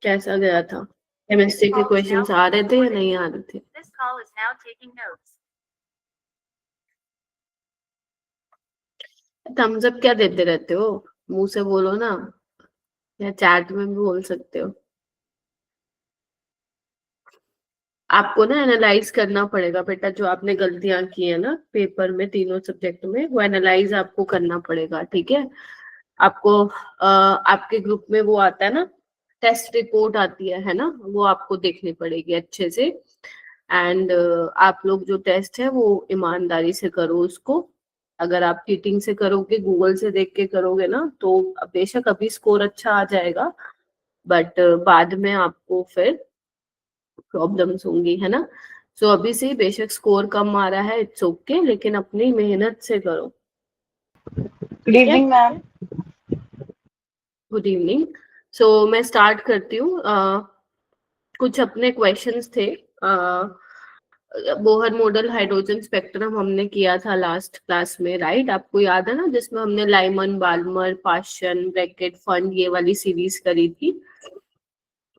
कैसा गया था? केमिस्ट्री के क्वेश्चंस आ रहे थे या नहीं आ रहे थे? थम्स अप क्या देते रहते हो? मुंह से बोलो ना, या चैट में भी बोल सकते हो। आपको ना एनालाइज करना पड़ेगा बेटा, जो आपने गलतियां की है ना पेपर में, तीनों सब्जेक्ट में, वो एनालाइज आपको करना पड़ेगा, ठीक है? आपको आपके ग्रुप में वो आता है ना, टेस्ट रिपोर्ट आती है ना, वो आपको देखनी पड़ेगी अच्छे से। एंड आप लोग जो टेस्ट है वो ईमानदारी से करो उसको। अगर आप चीटिंग से करोगे, गूगल से देख के करोगे ना, तो बेशक अभी स्कोर अच्छा आ जाएगा, बट बाद में आपको फिर प्रॉब्लम्स होंगी, है ना? सो अभी से बेशक स्कोर कम आ रहा है, इट्स ओके, लेकिन अपनी मेहनत से करो। Good evening ma'am. Good evening. So मैं स्टार्ट करती हूँ। कुछ अपने क्वेश्चंस थे। बोहर मॉडल हाइड्रोजन स्पेक्ट्रम हमने किया था लास्ट क्लास में, राइट? आपको याद है ना, जिसमें हमने Lyman, Balmer, Paschen, Brackett, Pfund, ये वाली सीरीज करी थी,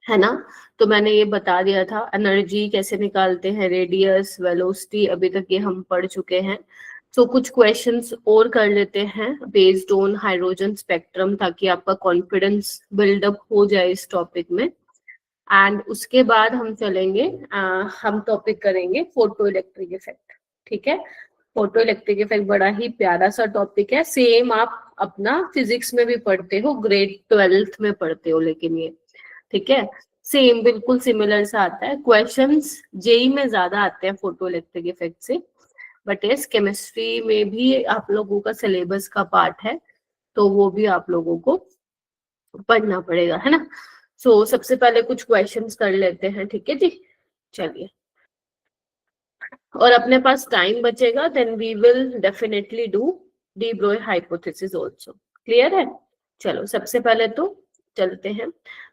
है ना? तो मैंने ये बता दिया था एनर्जी कैसे निकालते हैं, रेडियस, वेलोसिटी, अभी तक ये हम पढ़ चुके हैं। तो कुछ क्वेश्चंस और कर लेते हैं बेस्ड ऑन हाइड्रोजन स्पेक्ट्रम, ताकि आपका कॉन्फिडेंस बिल्डअप हो जाए इस टॉपिक में। एंड उसके बाद हम चलेंगे, हम टॉपिक करेंगे फोटो इलेक्ट्रिक इफेक्ट, ठीक है? फोटो इलेक्ट्रिक इफेक्ट बड़ा ही प्यारा सा टॉपिक है, सेम आप अपना फिजिक्स में भी पढ़ते हो, ग्रेड 12th में पढ़ते हो, लेकिन ये ठीक है, सेम बिल्कुल सिमिलर सा आता है। क्वेश्चंस जेई में ज्यादा आते हैं फोटो इलेक्ट्रिक इफेक्ट से, बट यस केमिस्ट्री में भी आप लोगों का सिलेबस का पार्ट है, तो वो भी आप लोगों को पढ़ना पड़ेगा, है ना? सो सबसे पहले कुछ क्वेश्चंस कर लेते हैं, ठीक है जी? चलिए, और अपने पास टाइम बचेगा, then we will definitely do de Broglie hypothesis also. Clear है? चलो सबसे पहले तो चलते हैं।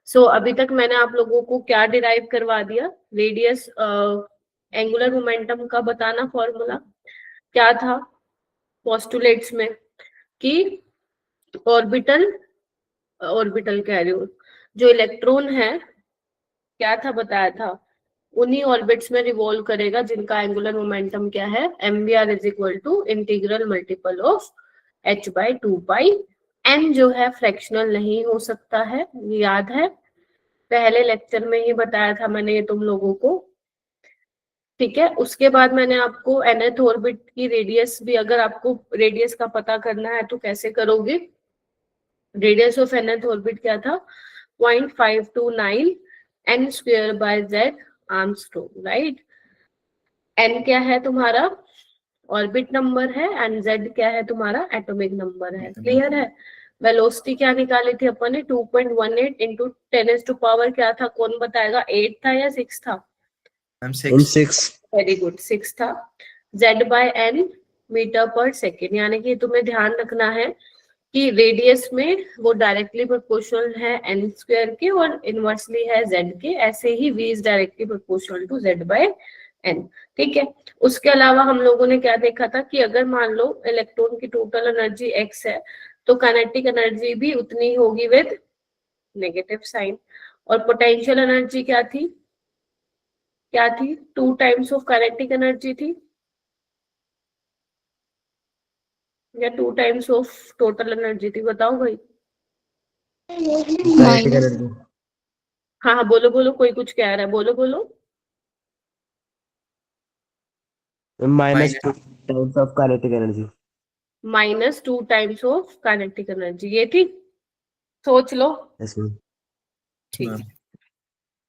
सो अभी तक मैंने आप लोगों को क्या डिराइव करवा दिया? रेडियस, एंगुलर मोमेंटम का बताना फॉर्मूला क्या था पोस्टुलेट्स में, कि ऑर्बिटल कह रही हूँ, जो इलेक्ट्रॉन है क्या था बताया था, उन्हीं ऑर्बिट्स में रिवॉल्व करेगा जिनका एंगुलर मोमेंटम क्या है, mvr is equal to integral multiple of h/2 n, जो है फ्रैक्शनल नहीं हो सकता है, याद है? पहले लेक्चर में ही बताया था मैंने ये तुम लोगों को, ठीक है? उसके बाद मैंने आपको nth ऑर्बिट की रेडियस भी, अगर आपको रेडियस का पता करना है तो कैसे करोगे? रेडियस ऑफ nth ऑर्बिट क्या था? 0.529 n square by z Armstrong, right? n क्या है तुम्हारा? ऑर्बिट नंबर है, एंड z क्या है तुम्हारा? एटॉमिक नंबर है। क्लियर है? वेलोसिटी क्या निकाली थी अपन ने? 2.18 इंटू 10⁻⁴ क्या था? कौन बताएगा? 8 था या 6 था? 6। वेरी गुड, 6 था। z/n मीटर पर सेकेंड, यानी कि तुम्हें ध्यान रखना है कि रेडियस में वो डायरेक्टली प्रोपोर्शनल है n स्क्वायर के, और इनवर्सली है z के, ऐसे ही v इज डायरेक्टली प्रोपोर्शनल टू z/n, ठीक है? उसके अलावा हम लोगों ने क्या देखा था कि अगर मान लो इलेक्ट्रॉन की टोटल एनर्जी x है, तो काइनेटिक एनर्जी भी उतनी होगी विद नेगेटिव साइन। और पोटेंशियल एनर्जी क्या थी? 2 टाइम्स ऑफ काइनेटिक एनर्जी थी, या 2 टाइम्स ऑफ टोटल एनर्जी थी? बताओ भाई। हाँ हाँ, बोलो बोलो, कोई कुछ कह रहा है, बोलो बोलो। -2 times of kinetic energy. -2 times of kinetic energy, ये थी? सोच लो। ठीक है।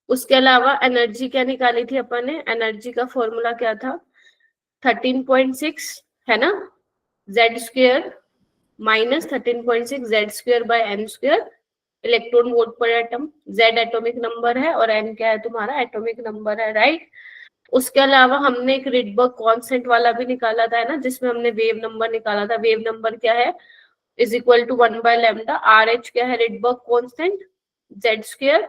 उसके अलावा एनर्जी क्या निकाली थी अपन ने? एनर्जी का फॉर्मूला क्या था? 13.6, है ना? z square minus 13.6 z square by n square, electron volt पर एटम। z एटॉमिक नंबर है और n क्या है तुम्हारा? एटॉमिक नंबर है, राइट? उसके अलावा हमने एक रिडबर्ग कांस्टेंट वाला भी निकाला था, है ना, जिसमें हमने वेव नंबर निकाला था। वेव नंबर क्या है? Is equal to 1/λ। R H क्या है? Rydberg constant, z square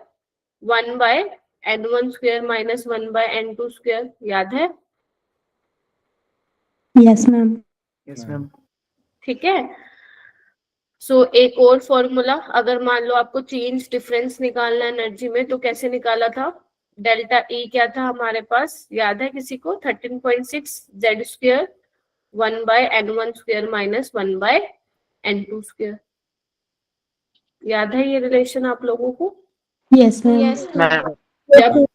1/n1 square minus 1/n2 square, याद है? Yes ma'am. Yes ma'am. ठीक है। सो एक और फॉर्मूला, अगर मान लो आपको चेंज डिफरेंस निकालना है एनर्जी में, तो कैसे निकाला था? डेल्टा ई क्या था हमारे पास, याद है किसी को? 13.6 Z square 1/n1 square minus 1/n2 square. याद है ये रिलेशन आप लोगों को? Yes ma'am. जब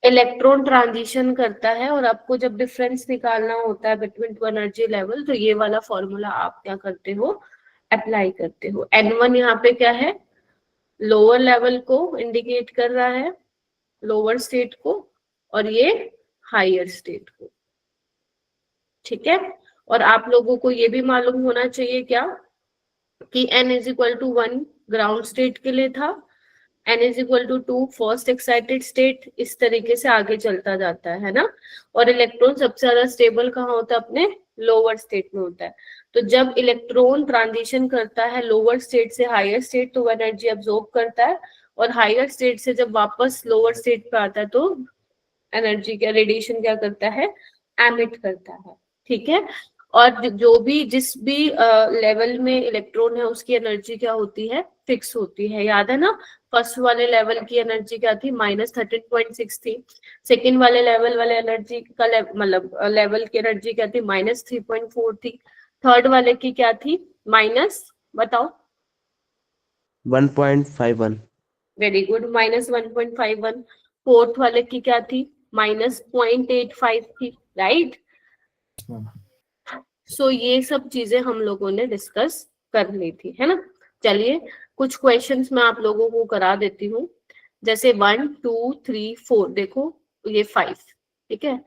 इलेक्ट्रॉन ट्रांजिशन करता है और आपको जब डिफरेंस निकालना होता है बिटवीन टू एनर्जी लेवल, तो ये वाला फॉर्मूला आप क्या करते हो? अप्लाई करते हो। n1 यहाँ पे क्या है? लोअर लेवल को इंडिकेट कर रहा है, लोअर स्टेट को, और ये हायर स्टेट को। ठीक है, और आप लोगों को ये भी मालूम होना चाहिए क्या कि n is equal to 1 ground state के लिए था, n is equal to 2 first excited state, इस तरीके से आगे चलता जाता है ना। और इलेक्ट्रॉन सबसे ज्यादा स्टेबल कहाँ होता है? अपने लोअर स्टेट में होता है। तो जब इलेक्ट्रॉन ट्रांजिशन करता है लोअर स्टेट से हायर स्टेट, तो वो एनर्जी अब्सॉर्ब करता है, और हायर स्टेट से जब वापस लोअर स्टेट पे आता है तो एनर्जी क्या, रेडिएशन क्या करता है? एमिट करता है। ठीक है, और जो भी जिस भी लेवल में इलेक्ट्रॉन है उसकी एनर्जी क्या होती है? फिक्स होती है। याद है ना, फर्स्ट वाले लेवल की एनर्जी क्या थी? -13.6 थी। सेकेंड वाले लेवल वाले एनर्जी का मतलब लेवल की एनर्जी क्या थी? -3.4 थी। थर्ड वाले की क्या थी? बताओ। 1.51. Very good, -1.51। फोर्थ वाले की क्या थी? -0.85 थी। राइट। सो ये सब चीजें हम लोगों ने डिस्कस कर ली थी, है ना। चलिए कुछ क्वेश्चंस मैं आप लोगों को करा देती हूँ, जैसे 1 2 3 4, देखो ये 5। ठीक है,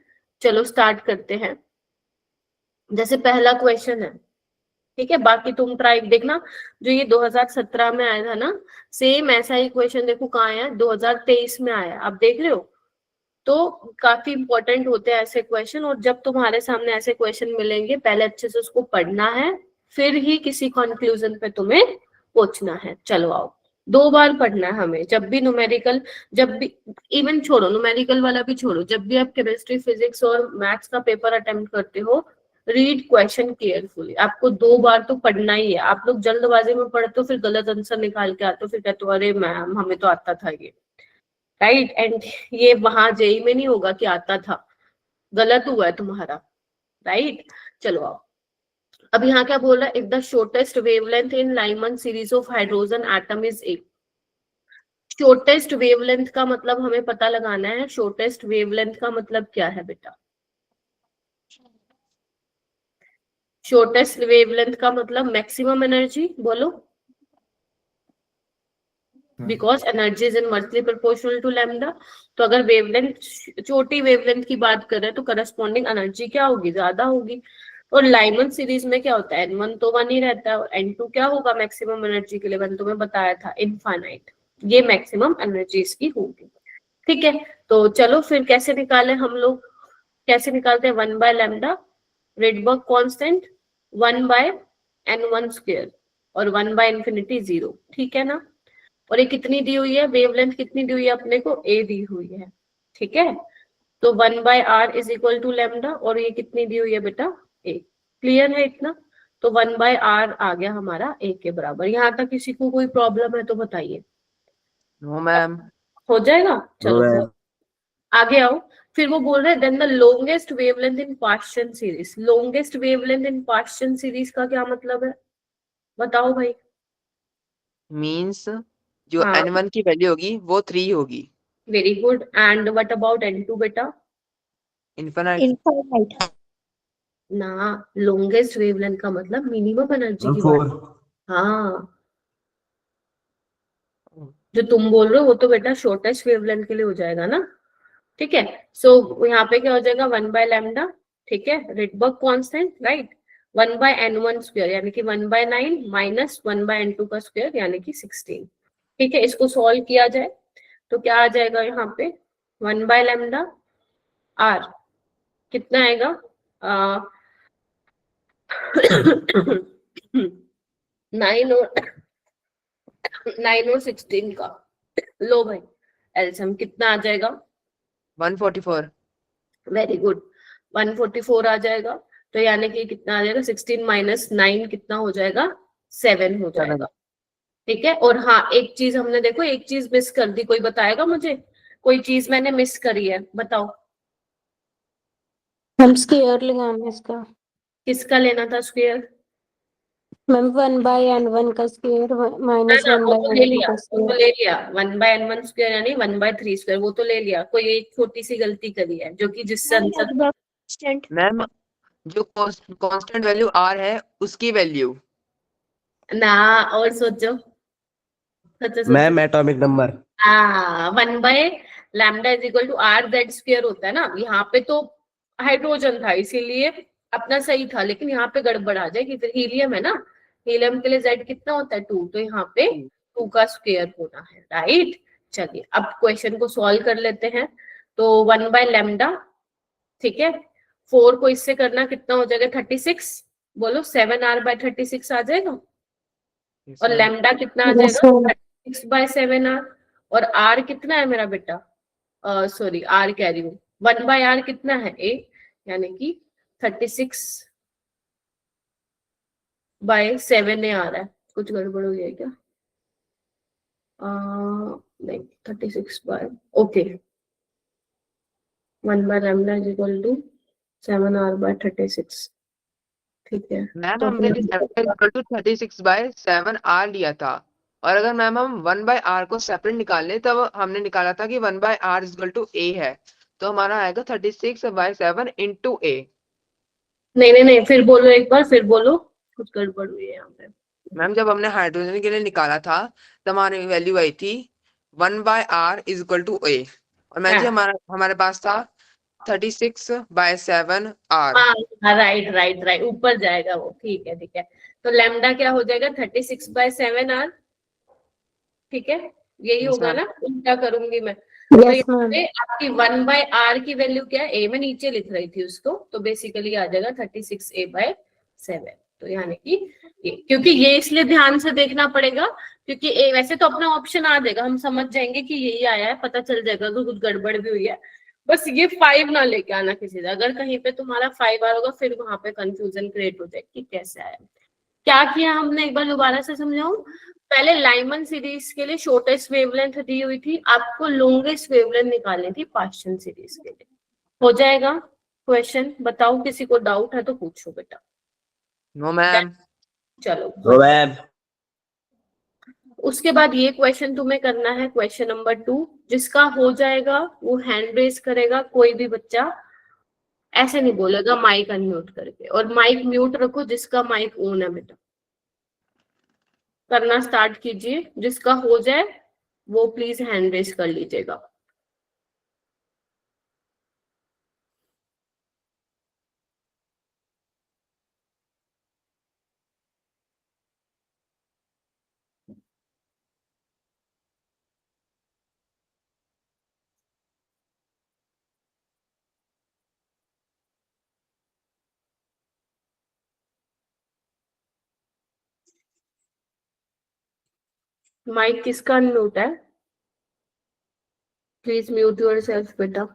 चलो स्टार्ट करते हैं। जैसे पहला क्वेश्चन है, ठीक है, बाकी तुम ट्राई देखना। जो ये 2017 में आया था ना, सेम ऐसा ही क्वेश्चन देखो कहाँ आया, 2023 में आया। आप देख रहे हो, तो काफी इंपॉर्टेंट होते हैं ऐसे क्वेश्चन। और जब तुम्हारे सामने ऐसे क्वेश्चन मिलेंगे, पहले अच्छे से उसको पढ़ना है, फिर ही किसी कंक्लूजन पे तुम्हें पहुंचना है। चलो आओ, 2 बार पढ़ना है हमें। जब भी न्यूमेरिकल, जब भी, इवन छोड़ो न्यूमेरिकल वाला भी छोड़ो, जब भी आप केमिस्ट्री फिजिक्स और मैथ्स का पेपर अटेम्प्ट करते हो, रीड क्वेश्चन केयरफुली। आपको 2 बार तो पढ़ना ही है। आप लोग जल्दबाजी में पढ़ते हो, फिर गलत आंसर निकाल के आते हो, फिर कहते हो अरे मैम हमें तो आता था ये। राइट, एंड ये वहां जेई में नहीं होगा कि आता था, गलत हुआ है तुम्हारा। राइट, चलो आओ। अब यहाँ क्या बोल रहा है? If the shortest wavelength in Lyman series of hydrogen atom is a. Shortest wavelength का मतलब हमें पता लगाना है। शॉर्टेस्ट वेवलेंथ का मतलब क्या है बेटा? शॉर्टेस्ट वेवलेंथ का मतलब मैक्सिमम एनर्जी, बोलो। Because energy is inversely proportional to lambda. तो अगर वेवलेंथ, छोटी वेवलेंथ की बात करें, तो करस्पॉन्डिंग एनर्जी क्या होगी? ज्यादा होगी। और लाइमन सीरीज में क्या होता है? n1 तो 1 ही रहता है, और n2 क्या होगा मैक्सिमम एनर्जी के लिए? मैंने तुम्हें बताया था, इनफाइनाइट। ये मैक्सिमम एनर्जी इसकी होगी। ठीक है, तो चलो फिर कैसे निकाले हम लोग? कैसे निकालते हैं? 1/λ, रेडबर्ग कांस्टेंट 1/n1 स्क्वायर, और 1/∞ 0। ठीक है ना। और ये कितनी दी हुई है? वेवलेंथ कितनी दी हुई है अपने को? ए दी हुई है। ठीक है, तो 1/r is equal to lambda, और ये कितनी दी हुई है बेटा? ए। क्लियर है इतना? तो 1/r आ गया हमारा ए के बराबर। यहाँ तक किसी को कोई प्रॉब्लम है तो बताइए। No ma'am. हो जाएगा, चलो मैम। आगे आओ। फिर वो बोल रहे हैं then the longest wavelength in Paschen series. Longest wavelength in Paschen series का क्या मतलब है? बताओ भाई। मींस जो हाँ, n1 की वैल्यू होगी वो 3 होगी। Very good. And what about n2 बेटा? इनफाइनाइट। ना, लॉन्गेस्ट वेवलेंथ का मतलब मिनिमम एनर्जी की बात। 4. हाँ, जो तुम बोल रहे हो वो तो बेटा शॉर्टेस्ट वेवलेंथ के लिए हो जाएगा ना। ठीक है, सो यहाँ पे क्या हो जाएगा? 1/λ। ठीक है, Rydberg constant, right. 1/n1 square यानी कि 1/9 माइनस 1/n2 का स्क्वायर यानी कि 16। ठीक है, इसको सॉल्व किया जाए तो क्या आ जाएगा यहाँ पे? 1/λ r कितना आएगा? 9 और 16 का। लो भाई, एलसीएम कितना आ जाएगा? 144। वेरी गुड, 144 आ जाएगा। तो यानी कि कितना आ जाएगा? 16 - 9 कितना हो जाएगा? 7 हो जाएगा। ठीक है, और हाँ एक चीज हमने देखो एक चीज मिस कर दी, कोई बताएगा मुझे? कोई चीज मैंने मिस करी है, बताओ। हम स्क्वायर लगाना इसका। किसका लेना था स्क्वायर? मैम 1/n1 का स्क्वायर माइनस ना वो तो ले 1/n2 लिया, का वो तो स्क्वायर। ले लिया, 1/n1 स्क्वायर यानी 1/3 स्क्वायर, वो तो ले लिया। कोई एक छोटी सी गलती करी है जो कि जिससे आंसर मैम जो कांस्टेंट वैल्यू आर है उसकी वैल्यू। ना, और सोचो, सोचो सोचो। Ma'am atomic number. हाँ, 1/λ is equal to R Z square होता है ना। यहाँ पे तो हाइड्रोजन था इसीलिए अपना सही था, लेकिन यहाँ पे गड़बड़ आ जाएगी, फिर हीलियम है ना, हीलियम के लिए जेड कितना होता है 2, तो यहाँ पे 2 का स्क्वायर होना है, राइट। चलिए अब क्वेश्चन को सॉल्व कर लेते हैं। तो 1/λ, ठीक है, 4 को इससे करना कितना हो जाएगा 36, बोलो 7r/36 आ जाएगा। और लैम्डा कितना आ Yes, जाएगा ma'am. 36/7r। और आर कितना है मेरा बेटा, सॉरी आर कह रही हूँ, 1/r कितना है ए, यानी कि 36/7 ए आ रहा है। कुछ गड़बड़ हो गया क्या? नहीं 36 by, okay, 1/λ is equal to 7r/36, ठीक है। मैम तो हमने अपने 36/7 आर लिया था, और अगर मैम हम 1/r को सेपरेट निकाल लें तब हमने निकाला था कि 1/r इज इक्वल टू ए है, तो हमारा आएगा 36/7 इंटू ए। नहीं नहीं नहीं, फिर बोलो एक बार, फिर बोलो, कुछ गड़बड़ हुई है यहाँ पे। मैम जब हमने हाइड्रोजन के लिए निकाला था तब हमारी वैल्यू आई थी 1/r इज इक्वल टू ए, और मैम जी हाँ हमारे पास था 36/7 आर। हाँ, राइट राइट राइट, ऊपर जाएगा वो, ठीक है ठीक है। तो लैम्डा क्या हो जाएगा 36/7r, ठीक है, यही Yes, होगा ma'am. ना, उल्टा करूंगी मैं। तो Yes, यहाँ ma'am. पे आपकी 1/r की वैल्यू क्या है, ए में नीचे लिख रही थी उसको, तो बेसिकली आ जाएगा 36a/7। तो यानी कि ये, क्योंकि ये इसलिए ध्यान से देखना पड़ेगा क्योंकि ए वैसे तो अपना ऑप्शन आ जाएगा, हम समझ जाएंगे कि यही आया है, पता चल जाएगा कि कुछ गड़बड़ भी हुई है। बस ये 5 ना लेके आना किसी से, अगर कहीं पे तुम्हारा 5 आ होगा फिर वहां पे कंफ्यूजन क्रिएट हो जाएगी कि कैसे आया। क्या किया हमने, एक बार दोबारा से समझाऊं। पहले लाइमन सीरीज के लिए शॉर्टेस्ट वेवलेंथ दी हुई थी, आपको लॉन्गेस्ट वेवलेंथ निकालनी थी पास्चन सीरीज के लिए। हो जाएगा क्वेश्चन, बताओ किसी को डाउट है तो पूछो बेटा। No ma'am. चलो तो मैम उसके बाद ये क्वेश्चन तुम्हें करना है, क्वेश्चन नंबर 2। जिसका हो जाएगा वो हैंड रेज करेगा, कोई भी बच्चा ऐसे नहीं बोलेगा माइक अनम्यूट करके, और माइक म्यूट रखो जिसका माइक ऑन है बेटा। करना स्टार्ट कीजिए, जिसका हो जाए वो प्लीज हैंड रेज कर लीजिएगा। माइक किसका अनम्यूट है? प्लीज म्यूट योर सेल्फ बेटा।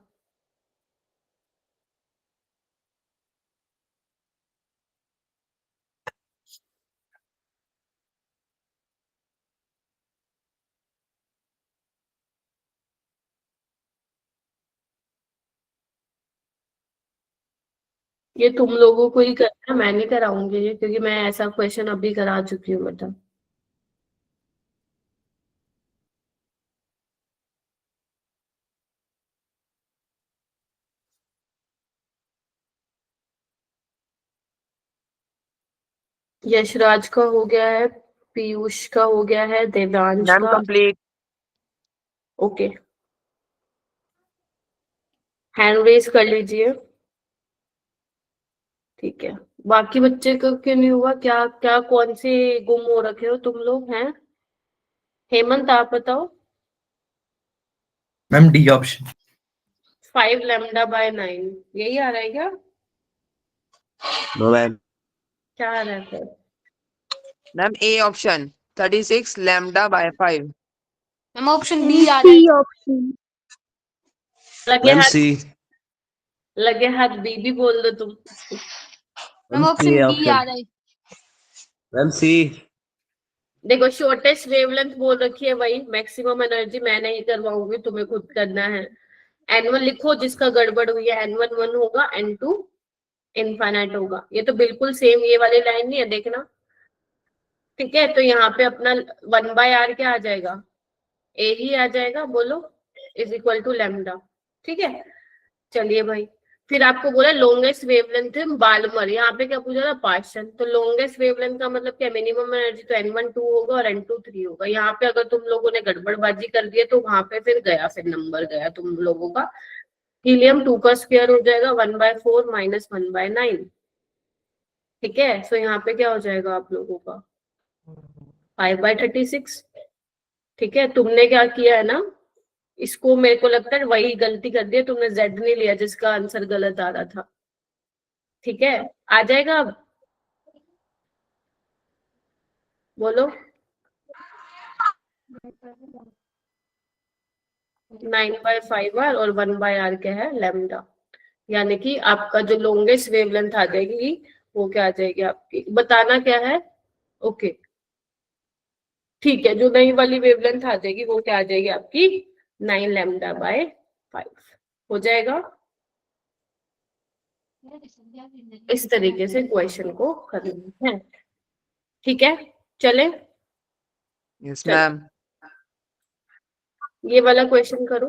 ये तुम लोगों को ही करना है, मैं नहीं कराऊंगी ये, क्योंकि मैं ऐसा क्वेश्चन अभी करा चुकी हूँ बेटा। यशराज का हो गया है, पीयूष का हो गया है, देवांश मैम का। कंप्लीट। ओके, हैंड रेज कर लीजिए, ठीक है। बाकी बच्चे को क्यों नहीं हुआ, क्या क्या कौन से गुम हो रखे हो तुम लोग हैं? हेमंत आप बताओ। Ma'am D option. 5λ/9 यही आ रहा है क्या? No ma'am. क्या आ रहा है फिर? Ma'am A option 36λ/5। Ma'am option B आ रहा है। लगे मैम हाथ, सी। लगे हाथ बी भी बोल दो तुम। मैम ऑप्शन बी आ रहा है। मैम सी। देखो शॉर्टेस्ट वेवलेंथ बोल रखी है, वही मैक्सिमम एनर्जी मैं नहीं करवाऊंगी, तुम्हें खुद करना है। N1 लिखो, जिसका गड़बड़ हुई है N1 1 होगा, N2 इनफाइनाइट होगा। ये तो बिल्कुल सेम ये वाली लाइन नहीं है, देखना। ठीक है, तो यहाँ पे अपना 1/r क्या आ जाएगा, ए ही आ जाएगा, बोलो, इज इक्वल टू लैम्डा। ठीक है, चलिए भाई। फिर आपको बोला लॉन्गेस्ट वेवलेंथ बालमर, यहाँ पे क्या पूछा था, पार्शन। तो लॉन्गेस्ट वेवलेंथ का मतलब क्या, मिनिमम एनर्जी तो N1 2 होगा और N2 3 होगा। यहाँ पे अगर तुम लोगों ने गड़बड़बाजी कर दी है तो वहां पे फिर गया, फिर नंबर गया तुम लोगों का। हीलियम 2 का स्क्वायर हो जाएगा 1/4 माइनस 1/9। ठीक है, सो यहाँ पे क्या हो जाएगा आप लोगों का 5/36। ठीक है, तुमने क्या किया है ना, इसको मेरे को लगता है वही गलती कर दी है तुमने, जेड नहीं लिया जिसका आंसर गलत आ रहा था। ठीक है, आ जाएगा अब, बोलो। 9/5r और 1/r क्या है, लैम्डा। यानी कि आपका जो लॉन्गेस्ट वेवलेंथ आ जाएगी वो क्या आ जाएगी आपकी, बताना क्या है। ओके ठीक है, जो नई वाली वेवलेंथ आ जाएगी वो क्या आ जाएगी आपकी 9λ/5 हो जाएगा। इस तरीके से क्वेश्चन को करना है। ठीक है, चले यस चलो मैम। ये वाला क्वेश्चन करो।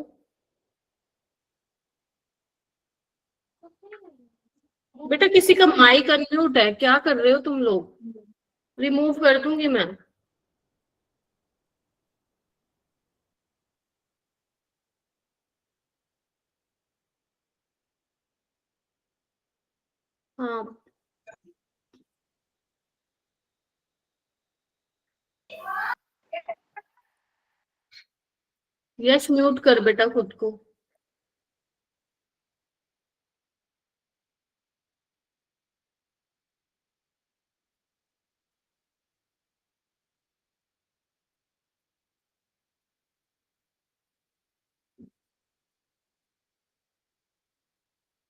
बेटा किसी का माइक अनम्यूट है, क्या कर रहे हो तुम लोग, रिमूव कर दूंगी मैं। हाँ यश म्यूट कर बेटा खुद को।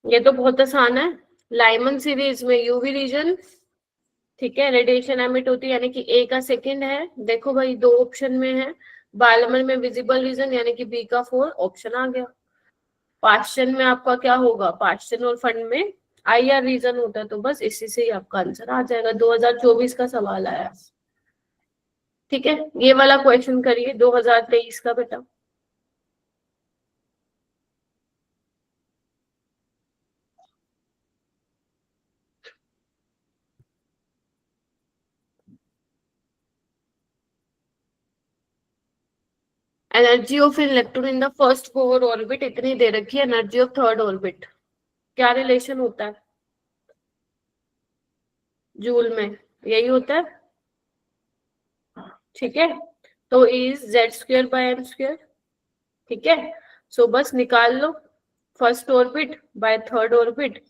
ये तो बहुत आसान है, लाइमन सीरीज में यूवी रीजन, ठीक है, रेडिएशन एमिट होती है, यानी कि ए का सेकंड है। देखो भाई दो ऑप्शन में है, बालमर में विजिबल रीजन यानी कि बी का 4 ऑप्शन आ गया। पाश्चन में आपका क्या होगा, पाश्चन और फंड में IR रीजन होता है, तो बस इसी से ही आपका आंसर आ जाएगा। 2024 का सवाल आया। ठीक है, ये वाला क्वेश्चन करिए 2023 का बेटा। Energy of electron in the first Bohr orbit इतनी दे रखी है, एनर्जी ऑफ थर्ड ऑर्बिट क्या रिलेशन होता है, जूल में यही होता है। ठीक है, तो इज Z²/m²। ठीक है, सो बस निकाल लो, first orbit by third orbit,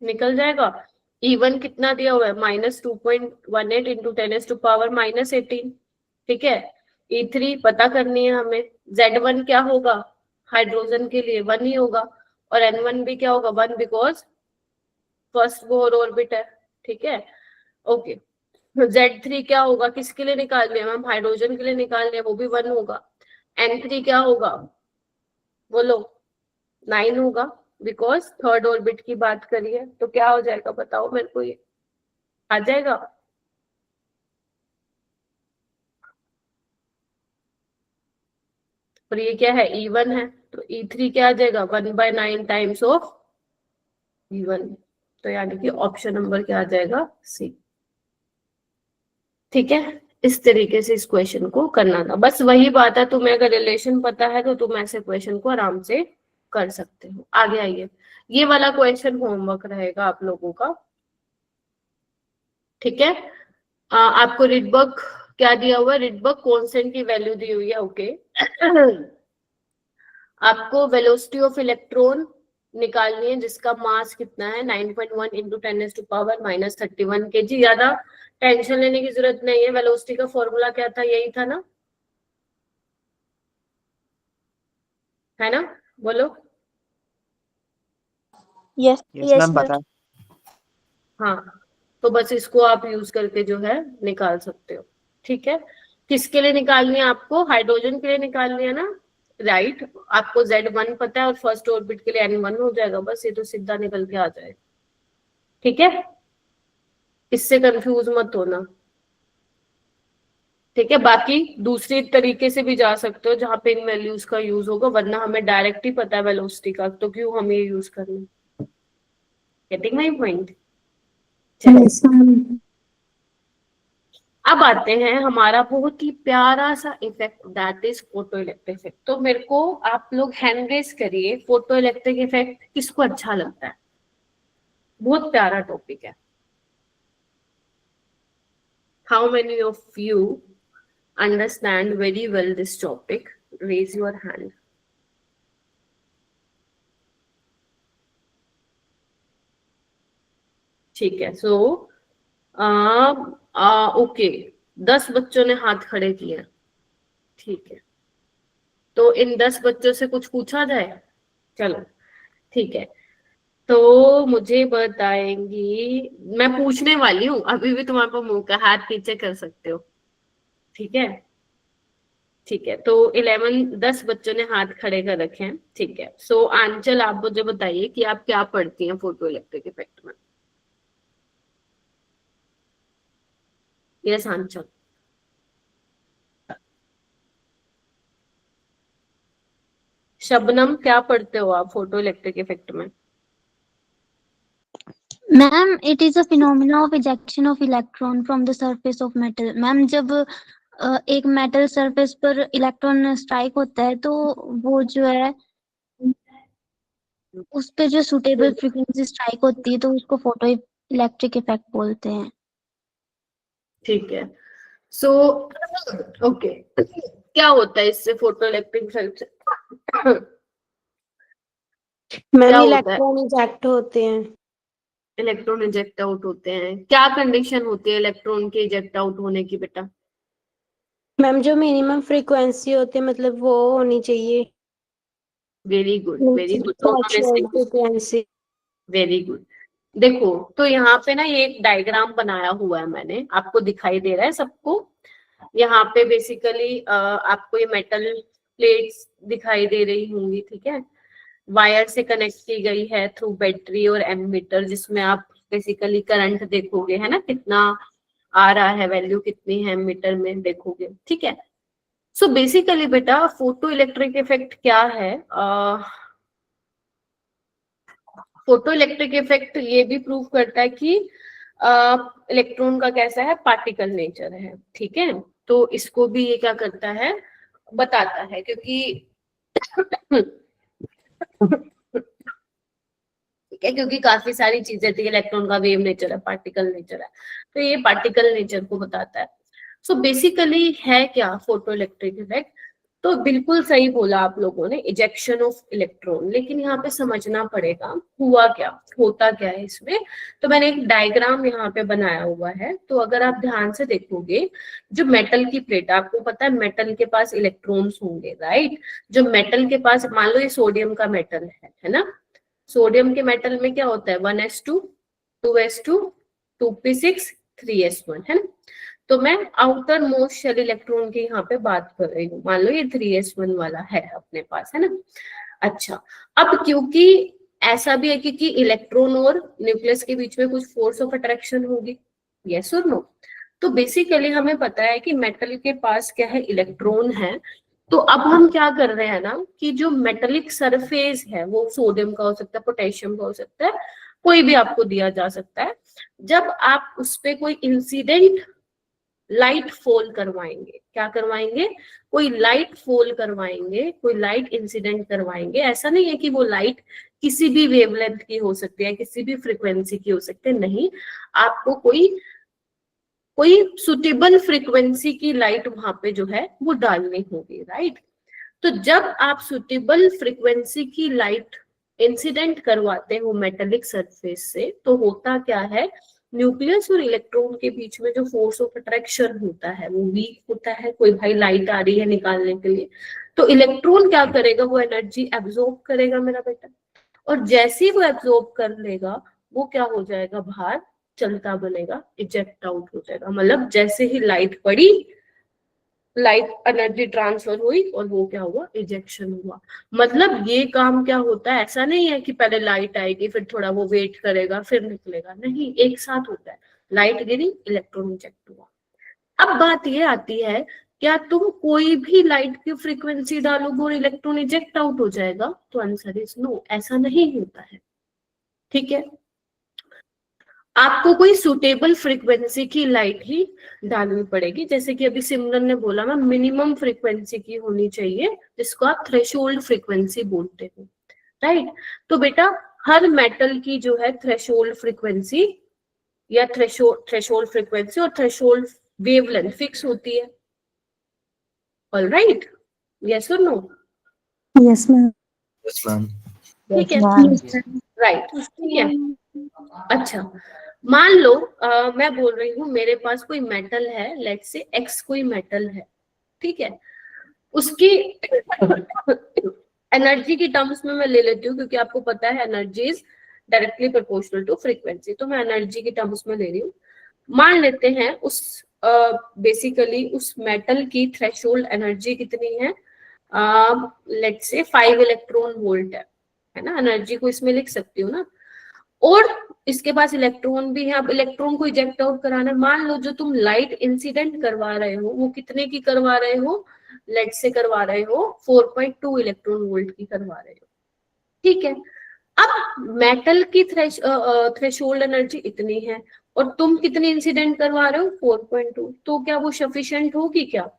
निकल जाएगा। E1 कितना दिया हुआ है, -2.18 इंटू 10⁻⁻18। ठीक है, E3 पता करनी है हमें। Z1 क्या होगा, हाइड्रोजन के लिए 1 ही होगा, और N1 भी क्या होगा 1, बिकॉज फर्स्ट बोर ऑर्बिट है। ठीक है, ओके। Z3 क्या होगा, किसके लिए निकाल रहे हैं हम, हाइड्रोजन के लिए निकाल रहे हैं, वो भी 1 होगा। N3 क्या होगा, बोलो, 9 होगा, बिकॉज थर्ड ऑर्बिट की बात करिए। तो क्या हो जाएगा बताओ मेरे को, ये आ जाएगा। और ये क्या है, E1 है, तो E3 क्या आ जाएगा 1/9 टाइम्स ऑफ E1। तो यानी कि ऑप्शन नंबर क्या आ जाएगा, सी। ठीक है, इस तरीके से इस क्वेश्चन को करना था। बस वही बात है, तुम्हें अगर रिलेशन पता है तो तुम ऐसे क्वेश्चन को आराम से कर सकते हो। आगे आइए, ये वाला क्वेश्चन होमवर्क रहेगा आप लोगों का। ठीक है, आपको रिडबर्ग क्या दिया हुआ है, रिडबर्ग कांस्टेंट की वैल्यू दी हुई है। ओके आपको वेलोसिटी ऑफ इलेक्ट्रॉन निकालनी है जिसका मास कितना है 9.1 इंटू 10⁻⁻31 kg। ज्यादा टेंशन लेने की जरूरत नहीं है, वेलोसिटी का फॉर्मूला क्या था, यही था ना, है ना, बोलो। यस यस मैम पता है। हाँ, तो बस इसको आप यूज करके जो है निकाल सकते हो। ठीक है, किसके लिए निकालनी है आपको? हाइड्रोजन के लिए निकालनी है ना, राइट। आपको Z1 पता है और फर्स्ट ऑर्बिट के लिए N1 हो जाएगा, बस ये तो सीधा निकल के आ जाएगा। ठीक है, इससे कंफ्यूज मत होना। ठीक है, बाकी दूसरी तरीके से भी जा सकते हो जहां पे इन वैल्यूज का यूज होगा, वरना हमें डायरेक्ट ही पता है वेलोसिटी का, तो क्यों हम ये यूज करना। Getting my point? अब आते हैं हमारा बहुत ही प्यारा सा effect, that is photo electric effect. तो मेरे को आप लोग हैंड रेज करिए, फोटो इलेक्ट्रिक इफेक्ट किसको अच्छा लगता है? बहुत प्यारा टॉपिक है। How many of you understand very well this topic? Raise your hand. ठीक है, सो ओके, 10 बच्चों ने हाथ खड़े किए। ठीक है, तो इन 10 बच्चों से कुछ पूछा जाए? चलो ठीक है, तो मुझे बताएंगी, मैं पूछने वाली हूँ, अभी भी तुम्हारे पास मौका, हाथ पीछे कर सकते हो। ठीक है, ठीक है, तो 10 बच्चों ने हाथ खड़े कर रखे हैं। ठीक है, सो आंचल आप मुझे बताइए कि आप क्या पढ़ती हैं फोटो इलेक्ट्रिक इफेक्ट में। यस आंचल। शबनम क्या पढ़ते हो आप फोटो इलेक्ट्रिक इफेक्ट में? Ma'am it is a phenomena of ejection of electron from the surface of metal. Ma'am जब एक मेटल सरफेस पर इलेक्ट्रॉन स्ट्राइक होता है तो वो जो है उस पे जो सुटेबल फ्रीक्वेंसी स्ट्राइक होती है तो उसको फोटो इलेक्ट्रिक इफेक्ट बोलते हैं। ठीक है, सो ओके, क्या होता है इससे फोटो इलेक्ट्रिक इफेक्ट से? मैम क्या होता है? इलेक्ट्रॉन इजेक्ट होते हैं। इलेक्ट्रॉन इजेक्ट आउट होते हैं। क्या कंडीशन होती है इलेक्ट्रॉन के इजेक्ट आउट होने की बेटा? मैम जो मिनिमम फ्रीक्वेंसी होती है मतलब वो होनी चाहिए। वेरी गुड, वेरी गुड, दोनों में से फ्रीक्वेंसी। Very good. देखो, तो यहाँ पे ना ये एक डायग्राम बनाया हुआ है मैंने, आपको दिखाई दे रहा है सबको? यहाँ पे बेसिकली आपको ये मेटल प्लेट्स दिखाई दे रही होंगी। ठीक है, वायर से कनेक्ट की गई है थ्रू बैटरी और एमीटर, जिसमें आप बेसिकली करंट देखोगे, है ना, कितना आ रहा है, वैल्यू कितनी है मीटर में देखोगे। ठीक है, सो बेसिकली बेटा फोटो इलेक्ट्रिक इफेक्ट क्या है? फोटो इलेक्ट्रिक इफेक्ट ये भी प्रूव करता है कि इलेक्ट्रॉन का कैसा है, पार्टिकल नेचर है। ठीक है, तो इसको भी ये क्या करता है, बताता है, क्योंकि ठीक है, क्योंकि काफी सारी चीजें थी, इलेक्ट्रॉन का वेव नेचर है, पार्टिकल नेचर है, तो ये पार्टिकल नेचर को बताता है। सो बेसिकली है क्या फोटो इलेक्ट्रिक इफेक्ट? तो बिल्कुल सही बोला आप लोगों ने, इजेक्शन ऑफ इलेक्ट्रॉन, लेकिन यहाँ पे समझना पड़ेगा हुआ क्या, होता क्या है इसमें। तो मैंने एक डायग्राम यहाँ पे बनाया हुआ है, तो अगर आप ध्यान से देखोगे, जो मेटल की प्लेट, आपको पता है मेटल के पास इलेक्ट्रॉन्स होंगे, राइट। जो मेटल के पास, मान लो ये सोडियम का मेटल है ना, सोडियम के मेटल में क्या होता है, 1s2 2s2 2p6 3s1, है ना। तो मैं आउटर मोस्ट शेल इलेक्ट्रॉन की यहाँ पे बात कर रही हूँ, मान लो ये 3s1 वाला है अपने पास, है ना। अच्छा, अब क्योंकि ऐसा भी है क्योंकि इलेक्ट्रॉन और न्यूक्लियस के बीच में कुछ फोर्स ऑफ अट्रैक्शन होगी, यस और नो। तो बेसिकली हमें पता है कि मेटल के पास क्या है, इलेक्ट्रॉन है। तो अब हम क्या कर रहे हैं ना, कि जो मेटेलिक सरफेस है वो सोडियम का हो सकता है, पोटेशियम का हो सकता है, कोई भी आपको दिया जा सकता है। जब आप उस पे कोई इंसिडेंट लाइट फॉल करवाएंगे, क्या करवाएंगे, कोई लाइट फॉल करवाएंगे, कोई लाइट इंसिडेंट करवाएंगे, ऐसा नहीं है कि वो लाइट किसी भी वेवलेंथ की हो सकती है, किसी भी फ्रीक्वेंसी की हो सकती है, नहीं, आपको कोई सुटेबल फ्रीक्वेंसी की लाइट वहां पे जो है वो डालनी होगी, राइट। तो जब आप सुटेबल फ्रीक्वेंसी की लाइट इंसिडेंट करवाते हो मेटेलिक सरफेस से, तो होता क्या है, न्यूक्लियस और इलेक्ट्रॉन के बीच में जो फोर्स ऑफ अट्रैक्शन होता है वो वीक होता है। कोई भाई लाइट आ रही है निकालने के लिए, तो इलेक्ट्रॉन क्या करेगा, वो एनर्जी एब्जॉर्ब करेगा मेरा बेटा, और जैसे ही वो एब्जॉर्ब कर लेगा वो क्या हो जाएगा, बाहर चलता बनेगा, इजेक्ट आउट हो जाएगा। मतलब जैसे ही लाइट पड़ी, लाइट एनर्जी ट्रांसफर हुई और वो क्या हुआ, इजेक्शन हुआ। मतलब ये काम क्या होता है, ऐसा नहीं है कि पहले लाइट आएगी फिर थोड़ा वो वेट करेगा फिर निकलेगा, नहीं, एक साथ होता है। लाइट गिरी, इलेक्ट्रॉन इजेक्ट हुआ। अब बात ये आती है, क्या तुम कोई भी लाइट की फ्रीक्वेंसी डालोगे और इलेक्ट्रॉन इजेक्ट आउट हो जाएगा? तो आंसर इज नो, ऐसा नहीं होता है। ठीक है, आपको कोई सुटेबल फ्रीक्वेंसी की लाइट ही डालनी पड़ेगी। जैसे कि अभी सिमरन ने बोला, मैं मिनिमम फ्रीक्वेंसी की होनी चाहिए, जिसको आप थ्रेशोल्ड फ्रीक्वेंसी बोलते हो, राइट। तो बेटा हर मेटल की जो है थ्रेशोल्ड फ्रीक्वेंसी या थ्रेशोल्ड फ्रीक्वेंसी और थ्रेशोल्ड वेवलेंथ फिक्स होती है। ऑलराइट, यस और no? Yes ma'am. Yes, ma'am. ठीक है, Ma'am. राइट, ठीक है। अच्छा, मान लो मैं बोल रही हूँ मेरे पास कोई मेटल है, लेट्स से एक्स कोई मेटल है, ठीक है। उसकी एनर्जी की टर्म्स में मैं ले लेती हूँ, क्योंकि आपको पता है energy is directly proportional to frequency, तो मैं एनर्जी की टर्म्स में ले रही हूँ। मान लेते हैं उस बेसिकली उस मेटल की थ्रेशोल्ड एनर्जी कितनी है, लेट्स से 5 इलेक्ट्रॉन वोल्ट है ना, एनर्जी को इसमें लिख सकती हूँ ना। और इसके पास इलेक्ट्रॉन भी है। अब इलेक्ट्रॉन को इजेक्ट आउट कराना है, मान लो जो तुम लाइट इंसिडेंट करवा रहे हो वो कितने की करवा रहे हो, लेट से करवा रहे हो 4.2 इलेक्ट्रॉन वोल्ट की करवा रहे हो, ठीक है। अब मेटल की थ्रेशोल्ड एनर्जी इतनी है और तुम कितनी इंसिडेंट करवा रहे हो, 4.2, तो क्या वो सफिशिएंट होगी क्या,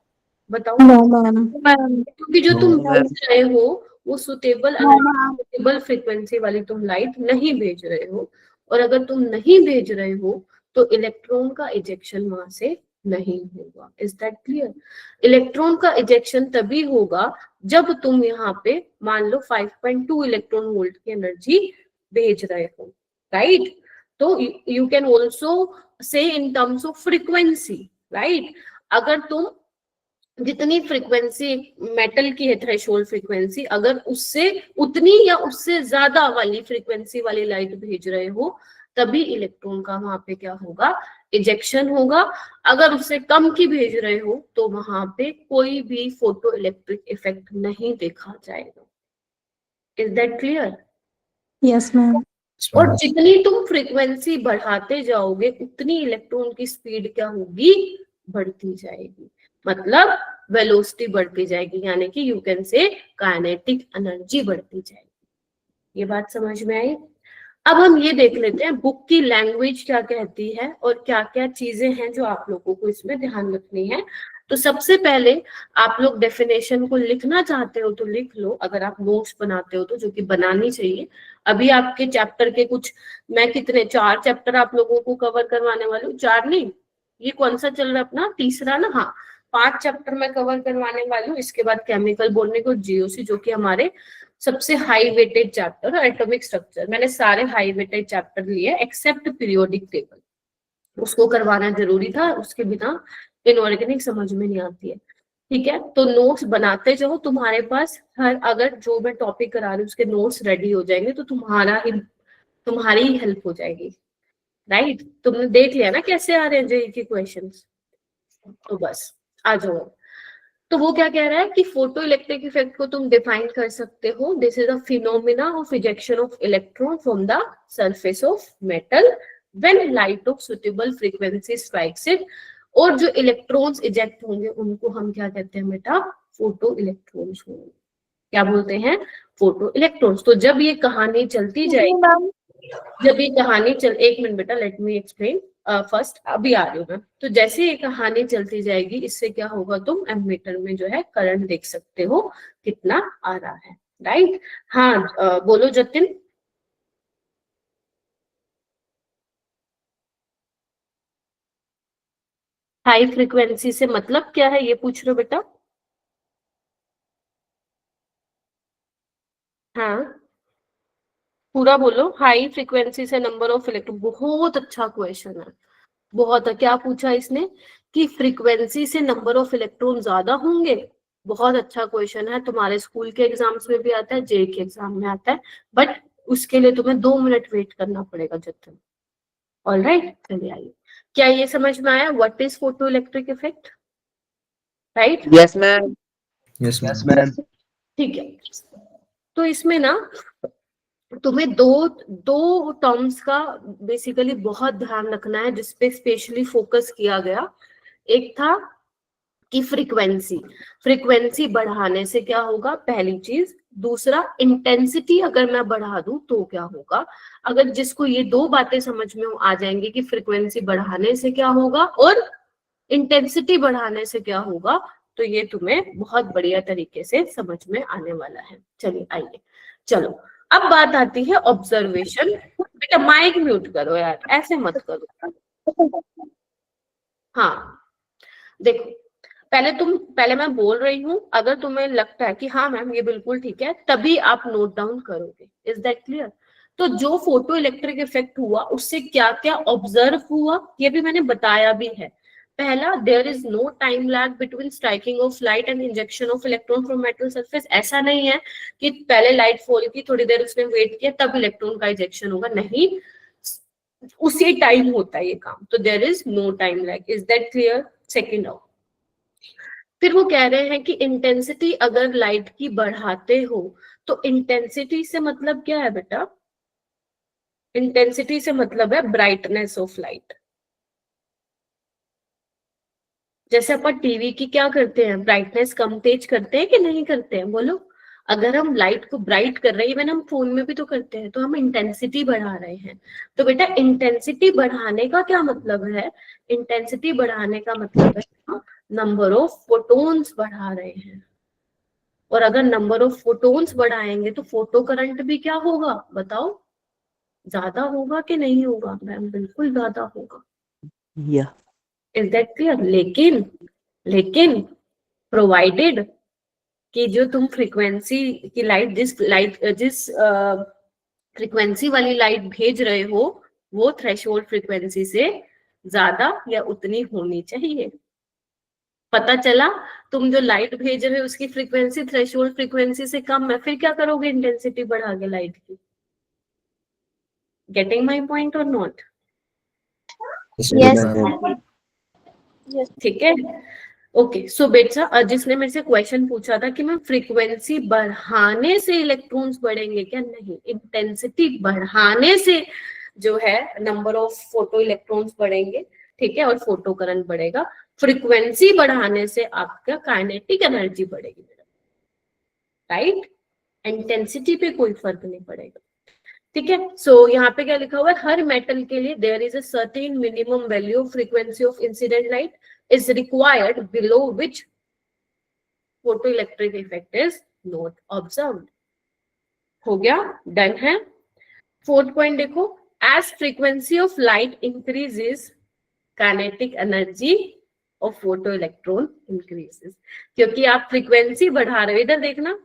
बताओ? क्योंकि जो तुम भेज रहे हो वो सुटेबल सुटेबल फ्रीक्वेंसी वाली तुम लाइट नहीं भेज रहे हो, और अगर तुम नहीं भेज रहे हो तो इलेक्ट्रॉन का इजेक्शन वहां से नहीं होगा। Is that clear? इलेक्ट्रॉन का इजेक्शन तभी होगा जब तुम यहाँ पे मान लो 5.2 इलेक्ट्रॉन वोल्ट की एनर्जी भेज रहे हो, राइट। तो you can also say in terms of frequency, right. अगर तुम जितनी फ्रीक्वेंसी मेटल की है थ्रेशोल्ड फ्रीक्वेंसी, अगर उससे उतनी या उससे ज्यादा वाली फ्रीक्वेंसी वाली लाइट भेज रहे हो तभी इलेक्ट्रॉन का वहां पे क्या होगा, इजेक्शन होगा। अगर उससे कम की भेज रहे हो तो वहां पे कोई भी फोटो इलेक्ट्रिक इफेक्ट नहीं देखा जाएगा। Is that clear? Yes ma'am. और जितनी तुम फ्रीक्वेंसी बढ़ाते जाओगे उतनी इलेक्ट्रॉन की स्पीड क्या होगी, बढ़ती जाएगी। मतलब वेलोसिटी बढ़ती जाएगी, यानी कि यू कैन से काइनेटिक एनर्जी बढ़ती जाएगी। ये बात समझ में आई? अब हम ये देख लेते हैं बुक की लैंग्वेज क्या कहती है और क्या क्या चीजें हैं जो आप लोगों को इसमें ध्यान रखनी है। तो सबसे पहले आप लोग डेफिनेशन को लिखना चाहते हो तो लिख लो, अगर आप नोट्स बनाते हो तो, जो कि बनानी चाहिए। अभी आपके चैप्टर के कुछ, मैं कितने 4 चैप्टर आप लोगों को कवर करवाने वाली हूँ, 4 नहीं, ये कौन सा चल रहा है अपना, तीसरा ना, हाँ 5 चैप्टर मैं कवर करवाने वाली हूँ। इसके बाद केमिकल बोर्ड को जीओसी, जो कि हमारे सबसे हाई वेटेड चैप्टर है, एटॉमिक स्ट्रक्चर। मैंने सारे हाई वेटेड चैप्टर लिए एक्सेप्ट पीरियोडिक टेबल, उसको करवाना जरूरी था, उसके बिना इनऑर्गेनिक समझ में नहीं आती है, ठीक है। तो नोट्स बनाते जाओ, तुम्हारे पास हर, अगर जो मैं टॉपिक करा रही हूँ उसके नोट्स रेडी हो जाएंगे तो तुम्हारी ही हेल्प हो जाएगी, राइट। तुमने देख लिया ना कैसे आ रहे हैं जेईई के क्वेश्चंस, तो बस आ जाओ। तो वो क्या कह रहा है कि फोटो इलेक्ट्रिक इफेक्ट को तुम डिफाइन कर सकते हो, this is a phenomena of ejection of electron from the surface of metal when light of suitable frequency strikes it. और जो इलेक्ट्रॉन्स इजेक्ट होंगे उनको हम क्या कहते हैं बेटा, फोटो इलेक्ट्रॉन्स होंगे। क्या बोलते हैं, फोटो इलेक्ट्रॉन्स। तो जब ये कहानी चलती जाएगी, जब ये कहानी चल, एक मिनट बेटा, लेट मी एक्सप्लेन फर्स्ट, अभी आ रही हूँ मैं। तो जैसे ये कहानी चलती जाएगी, इससे क्या होगा, तुम एमीटर में जो है करंट देख सकते हो कितना आ रहा है, राइट। हाँ बोलो जतिन। हाई फ्रीक्वेंसी से मतलब क्या है, ये पूछ रहे हो बेटा? हाँ पूरा बोलो। हाई फ्रीक्वेंसी से नंबर ऑफ इलेक्ट्रॉन, बहुत अच्छा क्वेश्चन है, बहुत है। क्या पूछा इसने कि फ्रीक्वेंसी से नंबर ऑफ इलेक्ट्रॉन ज्यादा होंगे, बहुत अच्छा क्वेश्चन है, तुम्हारे स्कूल के एग्जाम्स में भी आता है, जेईई के एग्जाम में आता है, बट उसके लिए तुम्हें 2 मिनट वेट करना पड़ेगा जतन। ऑलराइट, चलिए आइए, क्या ये समझ में आया what is photo electric effect? Right, yes ma'am. Yes ma'am. ठीक है। तो इसमें ना तुम्हें दो टर्म्स का बेसिकली बहुत ध्यान रखना है जिसपे स्पेशली फोकस किया गया। एक था कि फ्रीक्वेंसी बढ़ाने से क्या होगा, पहली चीज। दूसरा, इंटेंसिटी अगर मैं बढ़ा दूं तो क्या होगा। अगर जिसको ये दो बातें समझ में आ जाएंगी कि फ्रीक्वेंसी बढ़ाने से क्या होगा और इंटेंसिटी बढ़ाने से क्या होगा, तो ये तुम्हें बहुत बढ़िया तरीके से समझ में आने वाला है। चलिए आइए, चलो अब बात आती है ऑब्जर्वेशन। बेटा माइक म्यूट करो यार, ऐसे मत करो। हाँ देखो, पहले मैं बोल रही हूँ, अगर तुम्हें लगता है कि हाँ मैम ये बिल्कुल ठीक है, तभी आप नोट डाउन करोगे। Is that clear? तो जो फोटो इलेक्ट्रिक इफेक्ट हुआ उससे क्या क्या ऑब्जर्व हुआ ये भी मैंने बताया भी है। पहला, there is no time lag between striking of light and injection of electron from metal surface. ऐसा नहीं है कि पहले लाइट फॉल की, थोड़ी देर उसने वेट किया, तब इलेक्ट्रॉन का इंजेक्शन होगा, नहीं, उसी टाइम होता है ये काम। तो there is no time lag. Is that clear? Second out. फिर वो कह रहे हैं कि इंटेंसिटी अगर लाइट की बढ़ाते हो तो इंटेंसिटी से मतलब क्या है बेटा? इंटेंसिटी से मतलब है ब्राइटनेस ऑफ लाइट। जैसे अपन टीवी की क्या करते हैं, ब्राइटनेस कम तेज करते हैं कि नहीं करते हैं, बोलो। अगर हम लाइट को ब्राइट कर रहे हैं, इवन हम फोन में भी तो करते हैं, तो हम इंटेंसिटी बढ़ा रहे हैं। तो बेटा इंटेंसिटी बढ़ाने का क्या मतलब है? इंटेंसिटी बढ़ाने का मतलब है नंबर ऑफ फोटोन्स बढ़ा रहे हैं। और अगर नंबर ऑफ फोटोन्स बढ़ाएंगे तो फोटो करंट भी क्या होगा बताओ? ज्यादा होगा कि नहीं होगा? मैम बिल्कुल ज्यादा होगा। Is that clear? लेकिन प्रोवाइडेड कि जो तुम फ्रीक्वेंसी की लाइट, जिस फ्रीक्वेंसी वाली लाइट भेज रहे हो वो थ्रेशोल्ड फ्रीक्वेंसी से ज्यादा या उतनी होनी चाहिए। पता चला तुम जो लाइट भेज रहे हो उसकी फ्रीक्वेंसी थ्रेशोल्ड फ्रीक्वेंसी से कम है, फिर क्या करोगे? इंटेंसिटी बढ़ा के लाइट की। गेटिंग माई पॉइंट और नॉट? यस ठीक है, ओके। सो बेटा जिसने मेरे से क्वेश्चन पूछा था कि मैं फ्रीक्वेंसी बढ़ाने से इलेक्ट्रॉन्स बढ़ेंगे क्या, नहीं, इंटेंसिटी बढ़ाने से जो है नंबर ऑफ फोटो इलेक्ट्रॉन्स बढ़ेंगे, ठीक है, और फोटो करंट बढ़ेगा। फ्रीक्वेंसी बढ़ाने से आपका काइनेटिक एनर्जी बढ़ेगी, राइट? इंटेंसिटी पे कोई फर्क नहीं पड़ेगा, ठीक है। सो यहाँ पे क्या लिखा हुआ है, हर मेटल के लिए there is a certain minimum value of frequency of incident light is required below which photoelectric effect is not observed। हो गया, डन है। फोर्थ पॉइंट देखो, as frequency of light increases kinetic energy of photoelectron increases। क्योंकि आप frequency बढ़ा रहे हो, इधर देखना,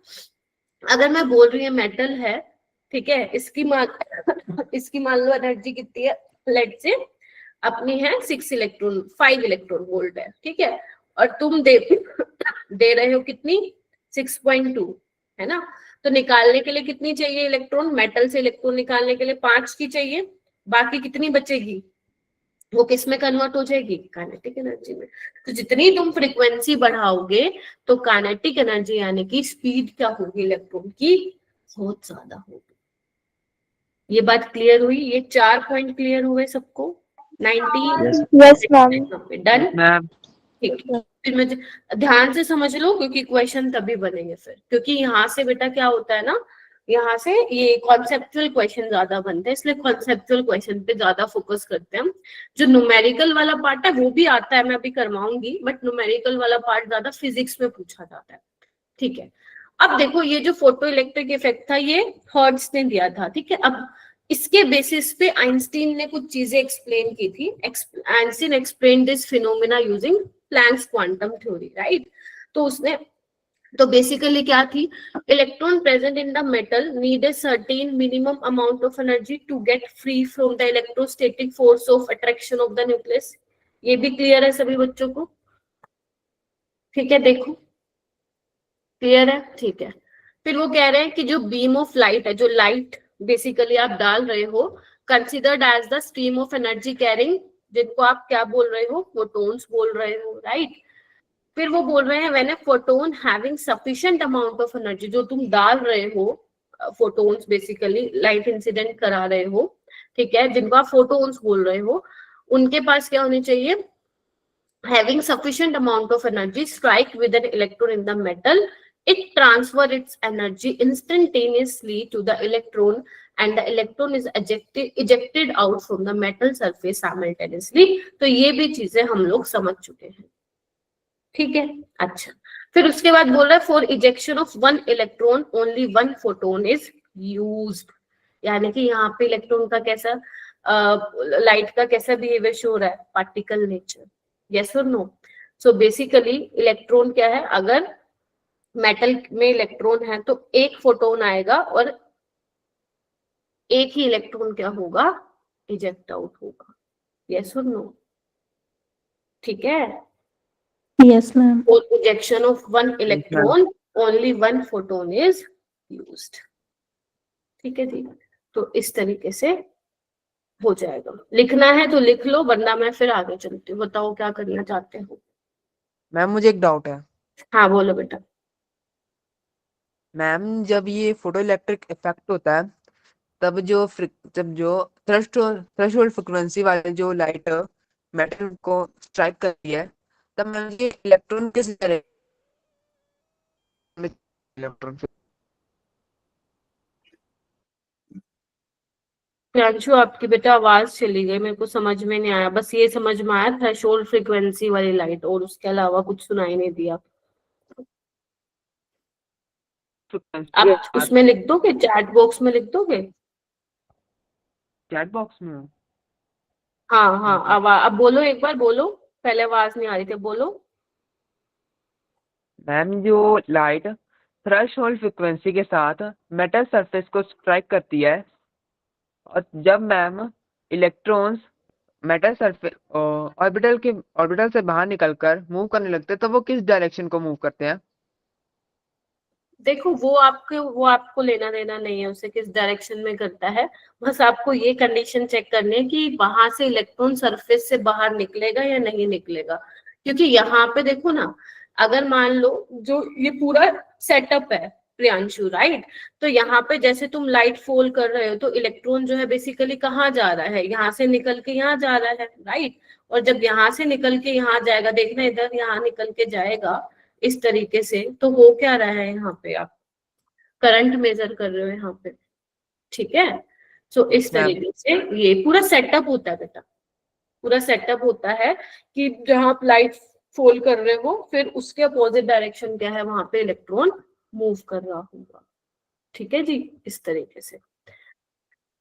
अगर मैं बोल रही हूँ मेटल है, ठीक है, इसकी मान लो एनर्जी कितनी है, लेट से अपनी है 5 इलेक्ट्रॉन वोल्ट है, ठीक है, और तुम दे रहे हो कितनी, 6.2, है ना। तो निकालने के लिए कितनी चाहिए इलेक्ट्रॉन, मेटल से इलेक्ट्रॉन निकालने के लिए 5 की चाहिए, बाकी कितनी बचेगी, वो किस में कन्वर्ट हो जाएगी, काइनेटिक एनर्जी में। तो जितनी तुम फ्रीक्वेंसी बढ़ाओगे तो काइनेटिक एनर्जी यानी कि स्पीड क्या होगी इलेक्ट्रॉन की, बहुत ज्यादा होगी। ये बात क्लियर हुई? ये 4 पॉइंट क्लियर हुए सबको? 90 यस मैम। डन, मैम ठीक है। फिर मुझे ध्यान से समझ लो क्योंकि क्वेश्चन तभी बनेंगे फिर, क्योंकि यहाँ से बेटा क्या होता है ना, यहाँ से ये कॉन्सेप्चुअल क्वेश्चन ज्यादा बनते हैं, इसलिए कॉन्सेप्चुअल क्वेश्चन पे ज्यादा फोकस करते हैं हम। जो न्यूमेरिकल वाला पार्ट है वो भी आता है, मैं अभी करवाऊंगी, बट न्यूमेरिकल वाला पार्ट ज्यादा फिजिक्स में पूछा जाता है, ठीक है। अब देखो ये जो फोटो इलेक्ट्रिक इफेक्ट था ये हर्ट्ज ने दिया था, ठीक है। अब इसके बेसिस पे आइंस्टीन ने कुछ चीजें एक्सप्लेन की थी। Einstein explain this phenomena using Planck's quantum theory, right. तो उसने, तो बेसिकली क्या थी, electron present in the metal need a certain minimum amount of energy to get free from the electrostatic force of attraction of the nucleus. ये भी clear है सभी बच्चों को? ठीक है, देखो क्लियर है, ठीक है। फिर वो कह रहे हैं कि जो बीम ऑफ लाइट है, जो लाइट बेसिकली आप डाल रहे हो, considered as the stream of energy carrying, जिनको आप क्या बोल रहे हो, फोटोन्स बोल रहे हो, राइट। फिर वो बोल रहे हैं when a photon having sufficient amount of energy, जो तुम डाल रहे हो फोटोन्स, बेसिकली लाइट इंसिडेंट करा रहे हो, ठीक है, जिनको आप फोटोन्स बोल रहे हो, उनके पास क्या होनी चाहिए, having sufficient amount of energy strike with an electron in the metal, it transfer its energy instantaneously to the electron and the electron is ejected out from the metal surface simultaneously। तो ये भी चीजें हम लोग समझ चुके हैं, ठीक है। अच्छा, फिर उसके बाद बोल रहा है for ejection of one electron only one photon is used, यानी कि यहाँ पे इलेक्ट्रॉन का कैसा, लाइट का कैसा बिहेवियर शो हो रहा है, particle nature, yes or no। so basically electron क्या है, अगर मेटल में इलेक्ट्रॉन है तो एक फोटोन आएगा और एक ही इलेक्ट्रॉन क्या होगा, इजेक्ट आउट होगा, yes or no, ठीक है। Yes, ma'am. for ejection of one electron only one photon is used, ठीक है जी। तो इस तरीके से हो जाएगा, लिखना है तो लिख लो, वरना मैं फिर आगे चलती हूँ, बताओ क्या करना चाहते हो। मैम मुझे एक डाउट है। हाँ बोलो बेटा। मैम जब ये फोटो इलेक्ट्रिक इफेक्ट होता है तब जो थ्रेशोल्ड फ्रीक्वेंसी वाले जो लाइट मेटल को स्ट्राइक करती है, तब मैम ये इलेक्ट्रॉन किस तरह इलेक्ट्रॉन प्रियांशु आपकी बेटा आवाज चली गई, मेरे को समझ में नहीं आया, बस ये समझ में आया थ्रेशोल्ड फ्रीक्वेंसी वाली लाइट, और उसके अलावा कुछ सुनाई नहीं दिया। आप उसमें लिख दोगे, चैट बॉक्स में लिख दोगे, चैट बॉक्स में। हाँ हाँ, अब बोलो, एक बार बोलो, पहले आवाज नहीं आ रही थी, बोलो। मैम जो लाइट थ्रेशोल्ड फ्रीक्वेंसी के साथ मेटल सरफेस को स्ट्राइक करती है, और जब ma'am electrons metal surface orbital से बाहर निकलकर मूव करने लगते हैं, तो वो किस डायरेक्शन को मूव करते हैं। देखो वो आपको लेना देना नहीं है उसे किस डायरेक्शन में करता है, बस आपको ये कंडीशन चेक करनी है कि वहां से इलेक्ट्रॉन सरफेस से बाहर निकलेगा या नहीं निकलेगा। क्योंकि यहाँ पे देखो ना, अगर मान लो जो ये पूरा सेटअप है प्रियांशु, राइट, तो यहाँ पे जैसे तुम लाइट फॉल कर रहे हो तो इलेक्ट्रॉन जो है बेसिकली कहाँ जा रहा है, यहाँ से निकल के यहाँ जा रहा है, राइट। और जब यहाँ से निकल के यहाँ जाएगा, देखना इधर यहाँ निकल के जाएगा इस तरीके से, तो हो क्या रहा है, यहाँ पे आप करंट मेजर कर रहे हो यहाँ पे, ठीक है। सो इस तरीके से ये पूरा सेटअप होता है बेटा, पूरा सेटअप होता है कि जहां आप लाइट फॉल कर रहे हो फिर उसके अपोजिट डायरेक्शन क्या है, वहां पे इलेक्ट्रॉन मूव कर रहा होगा, ठीक है जी। इस तरीके से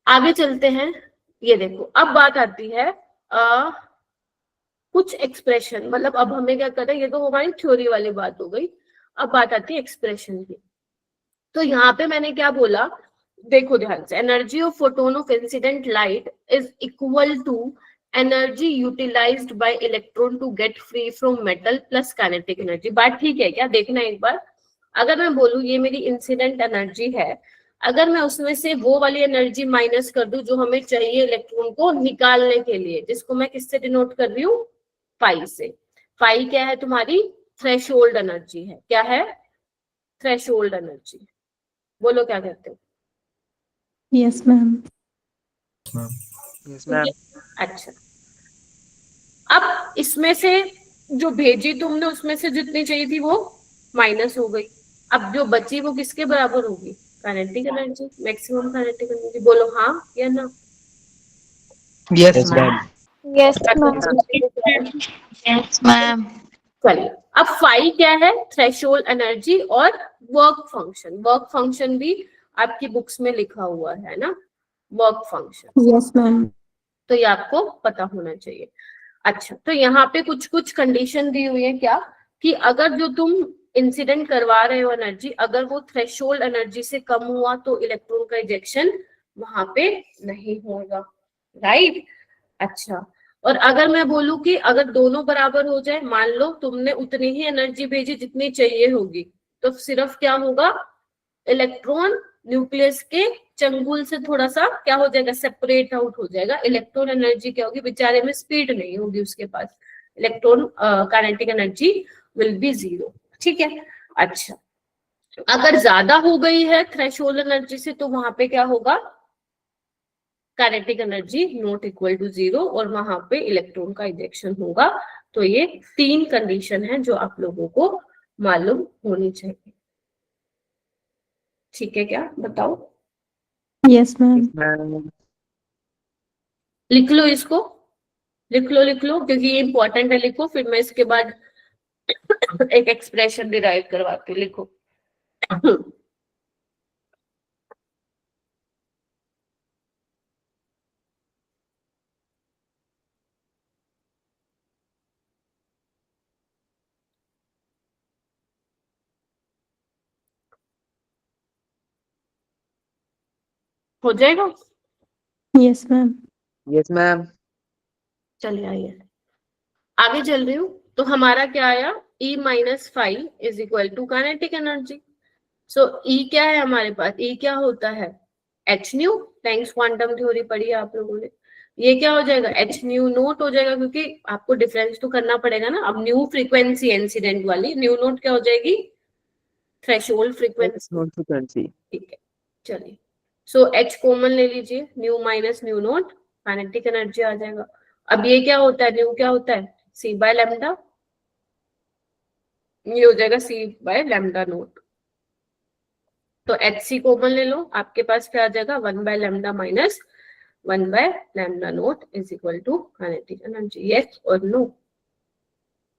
आगे चलते हैं। ये देखो अब बात आती है कुछ एक्सप्रेशन, मतलब अब हमें क्या करना है, ये तो हमारी थ्योरी वाली बात हो गई, अब बात आती है एक्सप्रेशन की। तो यहाँ पे मैंने क्या बोला, देखो ध्यान से, energy of photon of incident light is equal to energy utilised by electron to get free from metal plus kinetic energy. बात ठीक है क्या, देखना एक बार, अगर मैं बोलूं ये मेरी इंसिडेंट एनर्जी है, अगर मैं उसमें से वो वाली एनर्जी माइनस कर दूं जो हमें चाहिए इलेक्ट्रॉन को निकालने के लिए, जिसको मैं किससे डिनोट कर रही हूँ, फाई से। फाई क्या है, तुम्हारी थ्रेशोल्ड एनर्जी है, क्या है, थ्रेशोल्ड एनर्जी। बोलो क्या कहते हो। Yes, ma'am. Yes ma'am. अच्छा, अब इसमें से जो भेजी तुमने उसमें से जितनी चाहिए थी वो माइनस हो गई, अब जो बची वो किसके बराबर होगी, kinetic energy, maximum kinetic energy. बोलो हाँ या ना। Yes ma'am. Yes, ma'am. चलिए, अब फाई क्या है, थ्रेशोल्ड एनर्जी और वर्क फंक्शन। वर्क फंक्शन भी आपकी बुक्स में लिखा हुआ है ना, वर्क फंक्शन, Yes, ma'am. तो ये आपको पता होना चाहिए। अच्छा, तो यहाँ पे कुछ कुछ कंडीशन दी हुई है क्या, कि अगर जो तुम इंसिडेंट करवा रहे हो एनर्जी, अगर वो थ्रेशोल्ड एनर्जी से कम हुआ तो इलेक्ट्रॉन का इजेक्शन वहां पे नहीं होगा, राइट। अच्छा, और अगर मैं बोलूं कि अगर दोनों बराबर हो जाए, मान लो तुमने उतनी ही एनर्जी भेजी जितनी चाहिए होगी, तो सिर्फ क्या होगा, इलेक्ट्रॉन न्यूक्लियस के चंगुल से थोड़ा सा क्या हो जाएगा, सेपरेट आउट हो जाएगा। इलेक्ट्रॉन एनर्जी क्या होगी, बेचारे में स्पीड नहीं होगी उसके पास, electron kinetic energy will be 0। ठीक है। अच्छा, अगर ज्यादा हो गई है थ्रेशोल्ड एनर्जी से तो वहां पे क्या होगा, kinetic energy not equal to 0 और वहां पे इलेक्ट्रॉन का इजेक्शन होगा। तो ये 3 कंडीशन है जो आप लोगों को मालूम होनी चाहिए। ठीक है क्या, बताओ। Yes ma'am. मैम लिख लो इसको, लिख लो क्योंकि ये इंपॉर्टेंट है। लिखो, फिर मैं इसके बाद एक एक्सप्रेशन डिराइव करवाती हूँ। लिखो हो जाएगा। Yes ma'am. Yes ma'am. चलिए आइए आगे चल रही हूँ। तो हमारा क्या आया, E minus 5 is equal to kinetic energy. So E क्या है हमारे पास, E क्या होता है, H nu. Thanks, quantum theory पढ़ी है आप लोगों ने। ये क्या हो जाएगा, एच न्यू नोट हो जाएगा, क्योंकि आपको डिफरेंस तो करना पड़ेगा ना। अब न्यू फ्रीक्वेंसी इंसिडेंट वाली, न्यू नोट क्या हो जाएगी, थ्रेशोल्ड फ्रीक्वेंसी। फ्रीक्वेंसी। ठीक है, चलिए। सो एच कॉमन ले लीजिए, nu minus nu naught, kinetic energy आ जाएगा। अब ये क्या होता है, न्यू क्या होता है, सी बाय लैम्डा, ये हो जाएगा सी बाय लैम्डा नोट। तो एच सी कॉमन ले लो, आपके पास क्या आ जाएगा, 1 by lambda minus 1 by lambda naught is equal to kinetic energy. Yes और no.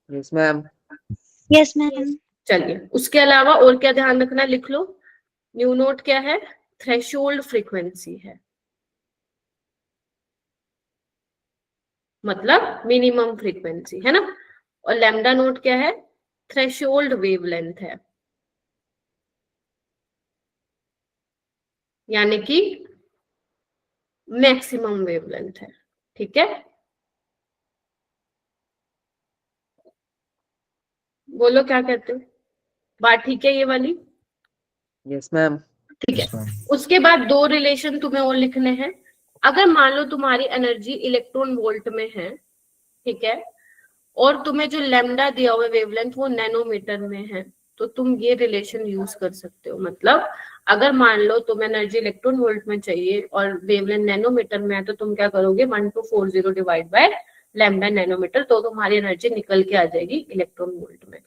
Yes ma'am. Yes ma'am. चलिए, उसके अलावा और क्या ध्यान रखना, लिख लो। न्यू नोट क्या है, थ्रेशोल्ड फ्रीक्वेंसी है, मतलब मिनिमम फ्रीक्वेंसी है ना। और लैम्डा नोट क्या है, थ्रेशोल्ड वेवलेंथ है, यानी कि मैक्सिमम वेवलेंथ है। ठीक है, बोलो क्या कहते हो, बात ठीक है ये वाली। Yes ma'am. ठीक है, उसके बाद 2 रिलेशन तुम्हें और लिखने हैं। अगर मान लो तुम्हारी एनर्जी इलेक्ट्रॉन वोल्ट में है, ठीक है, और तुम्हें जो लैम्डा दिया हुआ वेवलेंथ वो नैनोमीटर में है, तो तुम ये रिलेशन यूज कर सकते हो। मतलब अगर मान लो तुम्हें एनर्जी इलेक्ट्रॉन वोल्ट में चाहिए और वेवलेंथ नैनोमीटर में है, तो तुम क्या करोगे, 1240 डिवाइड बाय लैम्डा नैनोमीटर, तो तुम्हारी एनर्जी निकल के आ जाएगी इलेक्ट्रॉन वोल्ट में।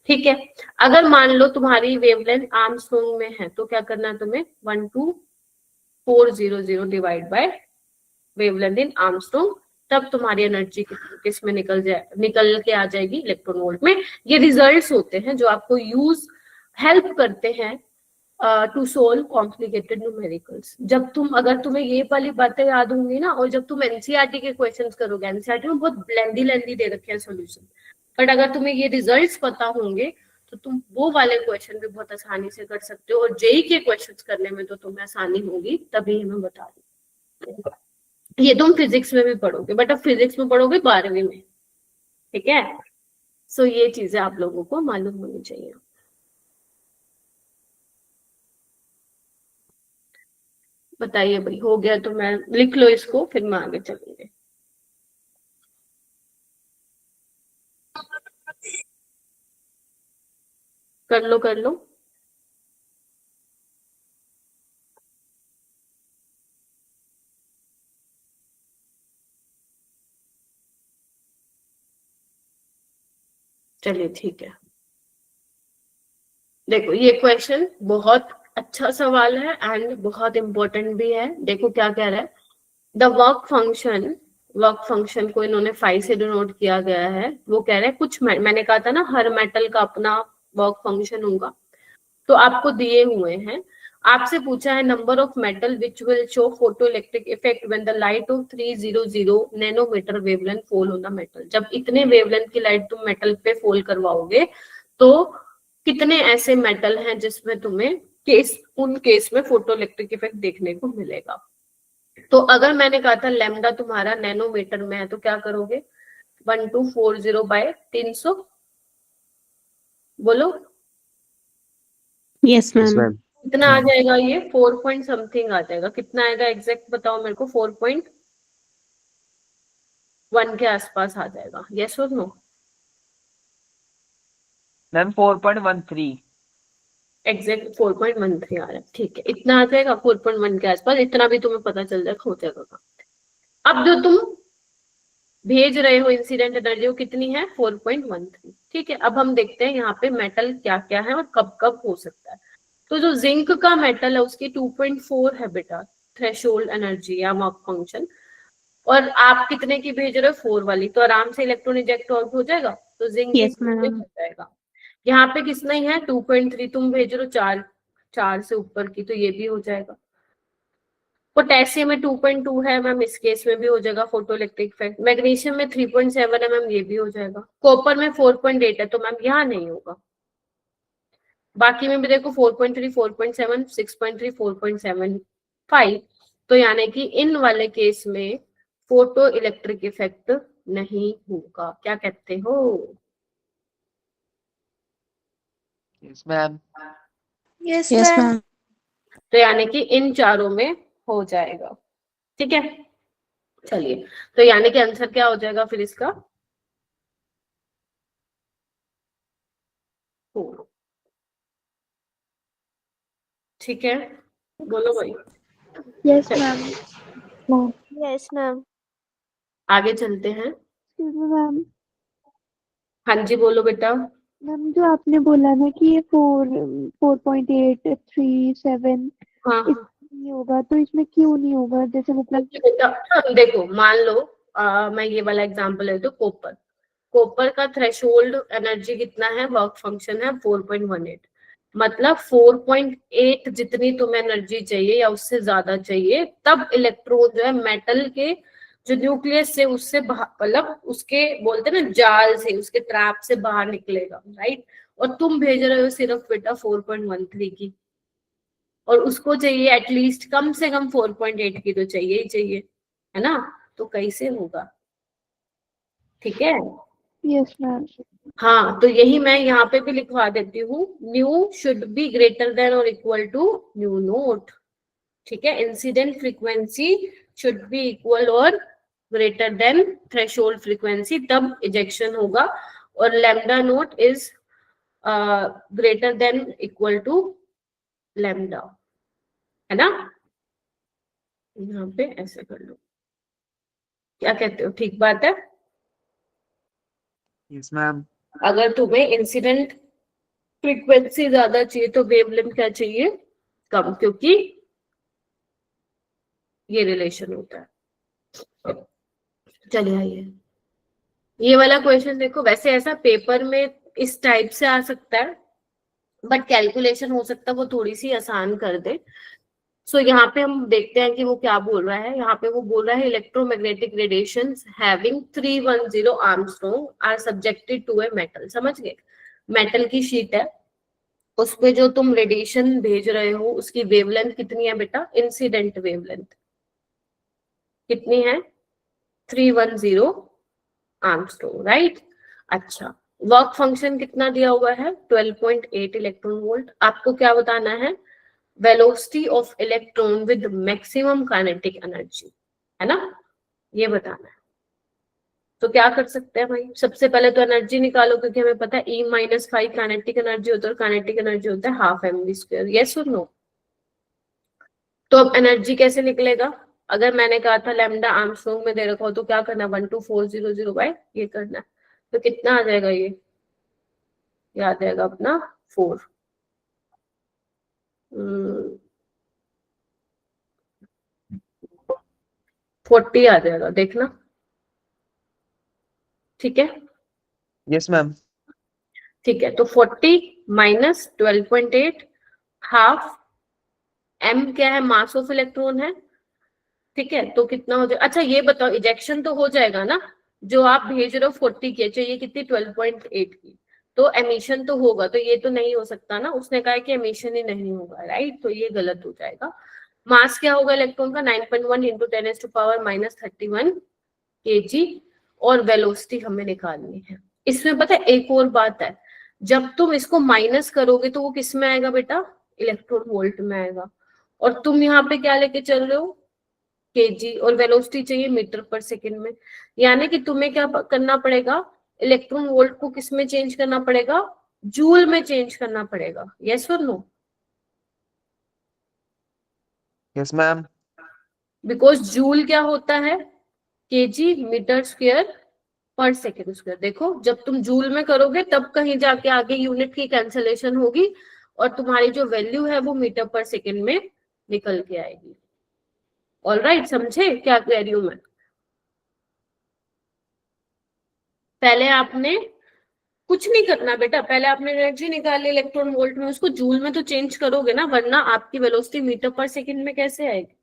ठीक है, अगर मान लो तुम्हारी वेवलेंथ आर्मस्ट्रॉन्ग में है, तो क्या करना है तुम्हें, 12400 divide by wavelength in Armstrong, तब तुम्हारी एनर्जी किस में निकल के आ जाएगी, इलेक्ट्रॉन वोल्ट में। ये रिजल्ट्स होते हैं जो आपको यूज हेल्प करते हैं टू सोल्व कॉम्प्लिकेटेड न्यूमेरिकल्स। जब अगर तुम्हें ये वाली बातें याद होंगी ना, और जब तुम एनसीईआरटी के क्वेश्चंस करोगे, एनसीईआरटी में बहुत लेंदी दे रखे हैं सॉल्यूशन, बट अगर तुम्हें ये रिजल्ट्स पता होंगे तो तुम वो वाले क्वेश्चन भी बहुत आसानी से कर सकते हो। और जेई के क्वेश्चंस करने में तो तुम्हें आसानी होगी, तभी मैं बता रही हूँ। ये तुम फिजिक्स में भी पढ़ोगे, बट अब फिजिक्स में पढ़ोगे 12वीं में। ठीक है, सो ये चीजें आप लोगों को मालूम होनी चाहिए। बताइए भाई, हो गया तो मैं लिख लो इसको, फिर मैं आगे चलेंगे। कर लो कर लो। चलिए ठीक है, देखो ये क्वेश्चन बहुत अच्छा सवाल है एंड बहुत इंपॉर्टेंट भी है। देखो क्या कह रहा है, द वर्क फंक्शन को इन्होंने 5 से डिनोट किया गया है। वो कह रहे हैं कुछ मैंने कहा था ना, हर मेटल का अपना वर्क फंक्शन होगा, तो आपको दिए हुए हैं। आपसे पूछा है number of metal which will show photo electric effect when the light of 300 nanometre wavelength fall on the metal. जब इतने वेवलेंथ की लाइट तुम मेटल पे फॉल करवाओगे, तो कितने ऐसे मेटल हैं जिसमें तुम्हें उन केस में फोटो इलेक्ट्रिक इफेक्ट देखने को मिलेगा। तो अगर मैंने कहा था लैम्डा तुम्हारा नैनोमीटर में है, तो क्या करोगे, 1240 बाय 300, बोलो। Yes ma'am. कितना आ जाएगा ये 4 पॉइंट समथिंग आ जाएगा। कितना आएगा एग्जैक्ट बताओ मेरे को। 4.1 के आसपास आ जाएगा। यस और नो? मैम 4.13। एग्जैक्ट 4.13 आ रहा है। ठीक है, इतना आ जाएगा 4.1 के आसपास। इतना भी तुम्हें पता चल जाएगा, हो जाएगा काम। अब जो तुम भेज रहे हो इंसिडेंट एनर्जी वो कितनी है? 4.13। ठीक है, अब हम देखते हैं यहाँ पे मेटल क्या क्या है और कब कब हो सकता है। तो जो जिंक का मेटल है उसकी 2.4 है बेटा थ्रेशोल्ड एनर्जी या वर्क फंक्शन, और आप कितने की भेज रहे हो? 4 वाली, तो आराम से इलेक्ट्रॉन इजेक्ट आउट हो जाएगा। तो जिंक Yes, हो ma'am. जाएगा। यहाँ पे कितना ही है? 2.3। तुम भेज रहे हो 4 से ऊपर की, तो ये भी हो जाएगा। पोटेशियम में 2.2 है मैम, इस केस में भी हो जाएगा फोटो इलेक्ट्रिक इफेक्ट। मैग्नीशियम में 3.7 है मैम, ये भी हो जाएगा। कॉपर में 4.8 है, तो मैम यहाँ नहीं होगा। बाकी में भी देखो 4.3, 4.7, 6.3, 4.75, तो यानी कि इन वाले केस में फोटो इलेक्ट्रिक इफेक्ट नहीं होगा। क्या कहते हो? Yes ma'am. Yes, Yes, ma'am. ma'am. तो यानी कि इन चारों में हो जाएगा। ठीक है, चलिए, तो यानी कि आंसर क्या हो जाएगा फिर इसका? 4। ठीक है, बोलो भाई। Yes, चलो, ma'am. Yes, ma'am. आगे चलते हैं। Excuse me, ma'am. हाँ जी, बोलो बेटा। मैम जो आपने बोला ना कि ये 4.837 हाँ हाँ, नहीं होगा, तो इसमें क्यों नहीं होगा? जैसे मतलब बेटा देखो, मान लो मैं ये वाला एग्जांपल ले तो कॉपर। कॉपर का थ्रेशोल्ड एनर्जी कितना है? वर्क फंक्शन है 4.18। मतलब 4.8 जितनी तुम्हें एनर्जी चाहिए या उससे ज्यादा चाहिए, तब इलेक्ट्रॉन जो है मेटल के जो न्यूक्लियस से उससे मतलब उसके बोलते हैं ना जाल से, उसके ट्रैप से बाहर निकलेगा, राइट। और तुम भेज रहे हो सिर्फ बेटा 4.13 की, और उसको चाहिए एटलीस्ट कम से कम 4.8 की, तो चाहिए ही चाहिए, है ना। तो कैसे होगा? ठीक है, यस मैम। हाँ, तो यही मैं यहाँ पे भी लिखवा देती हूँ, nu should be greater than और इक्वल टू न्यू नोट। ठीक है, incident frequency should be equal और ग्रेटर देन थ्रेशोल्ड फ्रीक्वेंसी, तब इजेक्शन होगा। और lambda naught is greater than equal to lambda, है ना। यहाँ पे ऐसे कर लो। क्या कहते हो? ठीक बात है। Yes ma'am. अगर तुम्हें इंसिडेंट फ्रीक्वेंसी ज्यादा चाहिए तो वेवलेंथ क्या चाहिए? कम, क्योंकि ये रिलेशन होता है। चलिए आइए, ये वाला क्वेश्चन देखो। वैसे ऐसा पेपर में इस टाइप से आ सकता है, बट कैलकुलेशन हो सकता है वो थोड़ी सी आसान कर दे। सो यहाँ पे हम देखते हैं कि वो क्या बोल रहा है। यहाँ पे वो बोल रहा है electromagnetic radiations having 310 Armstrong are subjected to a metal. समझ गए? मेटल की शीट है, उस पे जो तुम रेडिएशन भेज रहे हो उसकी वेवलेंथ कितनी है बेटा? इंसिडेंट वेवलेंथ कितनी है? 310 आर्मस्ट्रॉन्ग, राइट। अच्छा, वर्क फंक्शन कितना दिया हुआ है? 12.8 इलेक्ट्रॉन वोल्ट। आपको क्या बताना है? Velocity of electron with maximum kinetic energy, है ना, ये बताना है। तो क्या कर सकते हैं भाई? सबसे पहले तो एनर्जी निकालो, क्योंकि हमें पता है E-5 काइनेटिक एनर्जी होता है और काइनेटिक एनर्जी होता है हाफ mv²। यस और नो? तो अब एनर्जी कैसे निकलेगा? अगर मैंने कहा था लैम्डा आर्मस्ट्रॉन्ग में दे रखा हो तो क्या करना? 12400 बाय ये करना है। तो कितना आ जाएगा? ये आ जाएगा अपना 4। 40 आ जाएगा, देखना। ठीक है, यस मैम। ठीक है। तो 40 माइनस 12.8 हाफ m क्या है? मास ऑफ इलेक्ट्रॉन है। ठीक है, तो कितना हो जाएगा? अच्छा ये बताओ, इजेक्शन तो हो जाएगा ना? जो आप भेज रहे हो 40 की, चाहिए कितनी? 12.8 की। तो एमिशन तो होगा, तो ये तो नहीं हो सकता ना। उसने कहा कि एमिशन ही नहीं होगा, राइट। तो ये गलत हो जाएगा। मास क्या होगा इलेक्ट्रॉन का? 9.1 इंटू 10⁻⁻31 kg। और वेलोसिटी हमें निकालनी है। इसमें पता है एक और बात है, जब तुम इसको माइनस करोगे तो वो किस में आएगा बेटा? इलेक्ट्रॉन वोल्ट में आएगा, और तुम यहाँ पे क्या लेके चल रहे हो, केजी, और वेलोसिटी चाहिए मीटर पर सेकंड में। यानी कि तुम्हें क्या करना पड़ेगा, इलेक्ट्रॉन वोल्ट को किस में चेंज करना पड़ेगा, जूल में चेंज करना पड़ेगा। यस और no? Yes ma'am. Because joule क्या होता है, केजी मीटर स्क्वायर पर सेकेंड स्क्वायर। देखो जब तुम जूल में करोगे तब कहीं जाके आगे यूनिट की कैंसलेशन होगी और तुम्हारी जो वैल्यू है वो मीटर पर सेकेंड में निकल के आएगी। ऑलराइट, समझे क्या कह रही हूं मैं? पहले आपने कुछ नहीं करना बेटा, पहले आपने एनर्जी निकाली इलेक्ट्रॉन वोल्ट में, उसको जूल में तो चेंज करोगे ना, वरना आपकी वेलोसिटी मीटर पर सेकेंड में कैसे आएगी?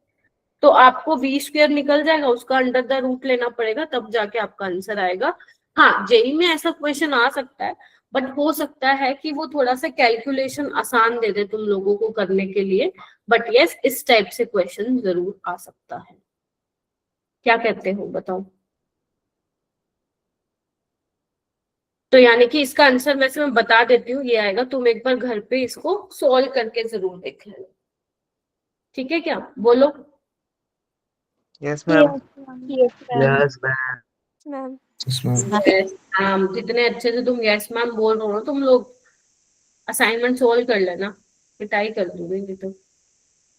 तो आपको v स्क्वायर निकल जाएगा, उसका अंडर द रूट लेना पड़ेगा, तब जाके आपका आंसर आएगा। हाँ, जेई में ऐसा क्वेश्चन आ सकता है, बट हो सकता है कि वो थोड़ा सा कैलकुलेशन आसान दे दे तुम लोगों को करने के लिए, बट यस इस टाइप से क्वेश्चन जरूर आ सकता है। क्या कहते हो बताओ? तो यानी कि इसका आंसर वैसे मैं बता देती हूँ, ये आएगा, तुम एक बार घर पे इसको सॉल्व करके जरूर देख लेना, ठीक है क्या? बोलो। Yes ma'am. Yes, ma'am. Ma'am. Yes, ma'am. Yes ma'am, जितने अच्छे से तुम यस मैम बोल रहे हो ना तुम लोग, असाइनमेंट सॉल्व कर लेना, पिटाई कर दूंगी नहीं तो।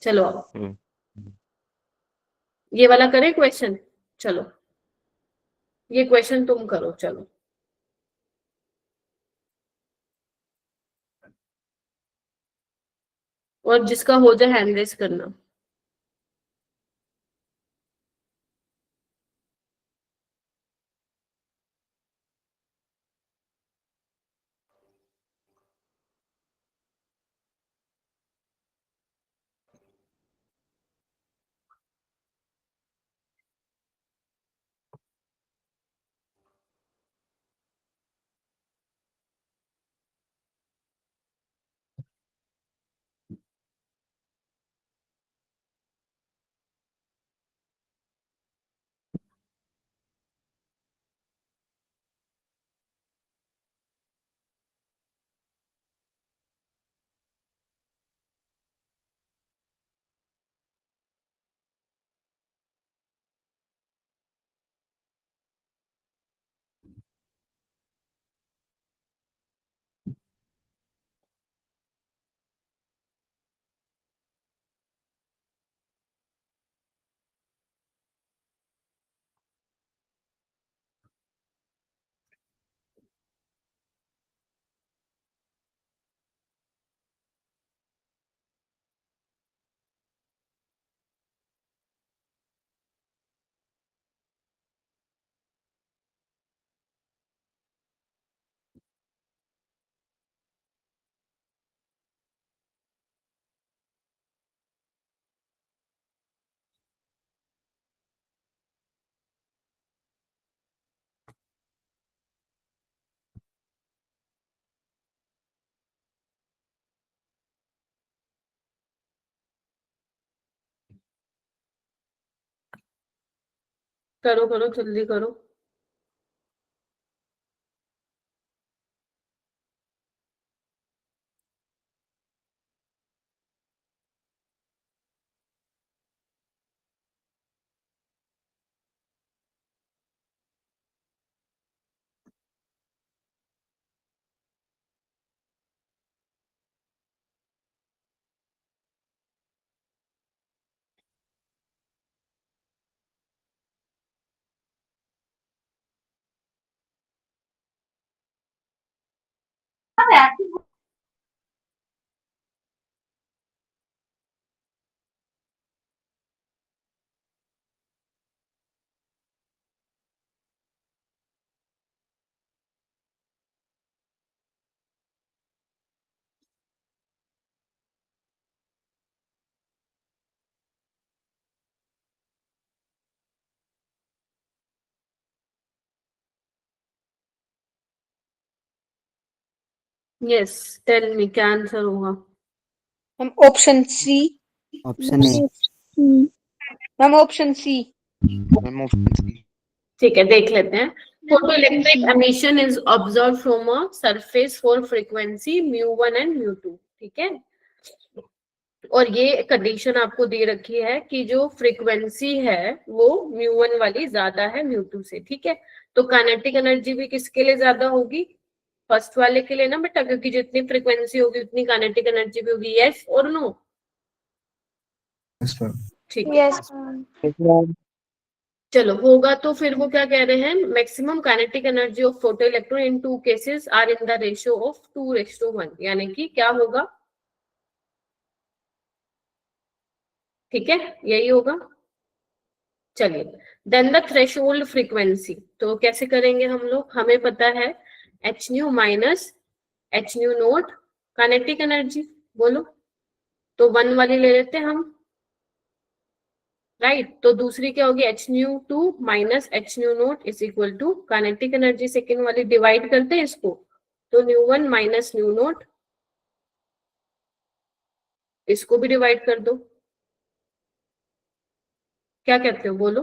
चलो अब ये वाला करें क्वेश्चन, चलो ये क्वेश्चन तुम करो, चलो। और जिसका हो जाए हैंड रेस करना। करो करो जल्दी करो। यस टेल मी क्या आंसर होगा? Ma'am option C. Option A. Ma'am option C. Ma'am option C. ठीक है, देख लेते हैं। Photoelectric emission is observed from a surface for frequency mu1 and mu2, ठीक है। और ये कंडीशन आपको दे रखी है कि जो फ्रीक्वेंसी है वो म्यू1 वाली ज्यादा है म्यू2 से, ठीक है। तो काइनेटिक एनर्जी भी किसके लिए ज्यादा होगी, फर्स्ट वाले के लिए ना बेटा, क्योंकि जितनी फ्रीक्वेंसी होगी उतनी काइनेटिक एनर्जी भी होगी। यस और नो? Yes, ma'am. ठीक है, यस मैम। Yes, ma'am. चलो होगा तो फिर वो क्या कह रहे हैं, maximum kinetic energy of photo electron in two cases are in the ratio of 2:1, यानी कि क्या होगा, ठीक है, यही होगा। चलिए, देन द थ्रेशोल्ड फ्रीक्वेंसी, तो कैसे करेंगे हम लोग, हमें पता है H new minus H nu naught kinetic energy, बोलो, तो 1 वाली ले लेते हैं हम, राइट। तो दूसरी क्या होगी, H nu 2 minus H nu naught is equal to kinetic energy, second वाली डिवाइड करते हैं इसको, तो न्यू 1 माइनस न्यू नोट, इसको भी डिवाइड कर दो, क्या कहते हो बोलो।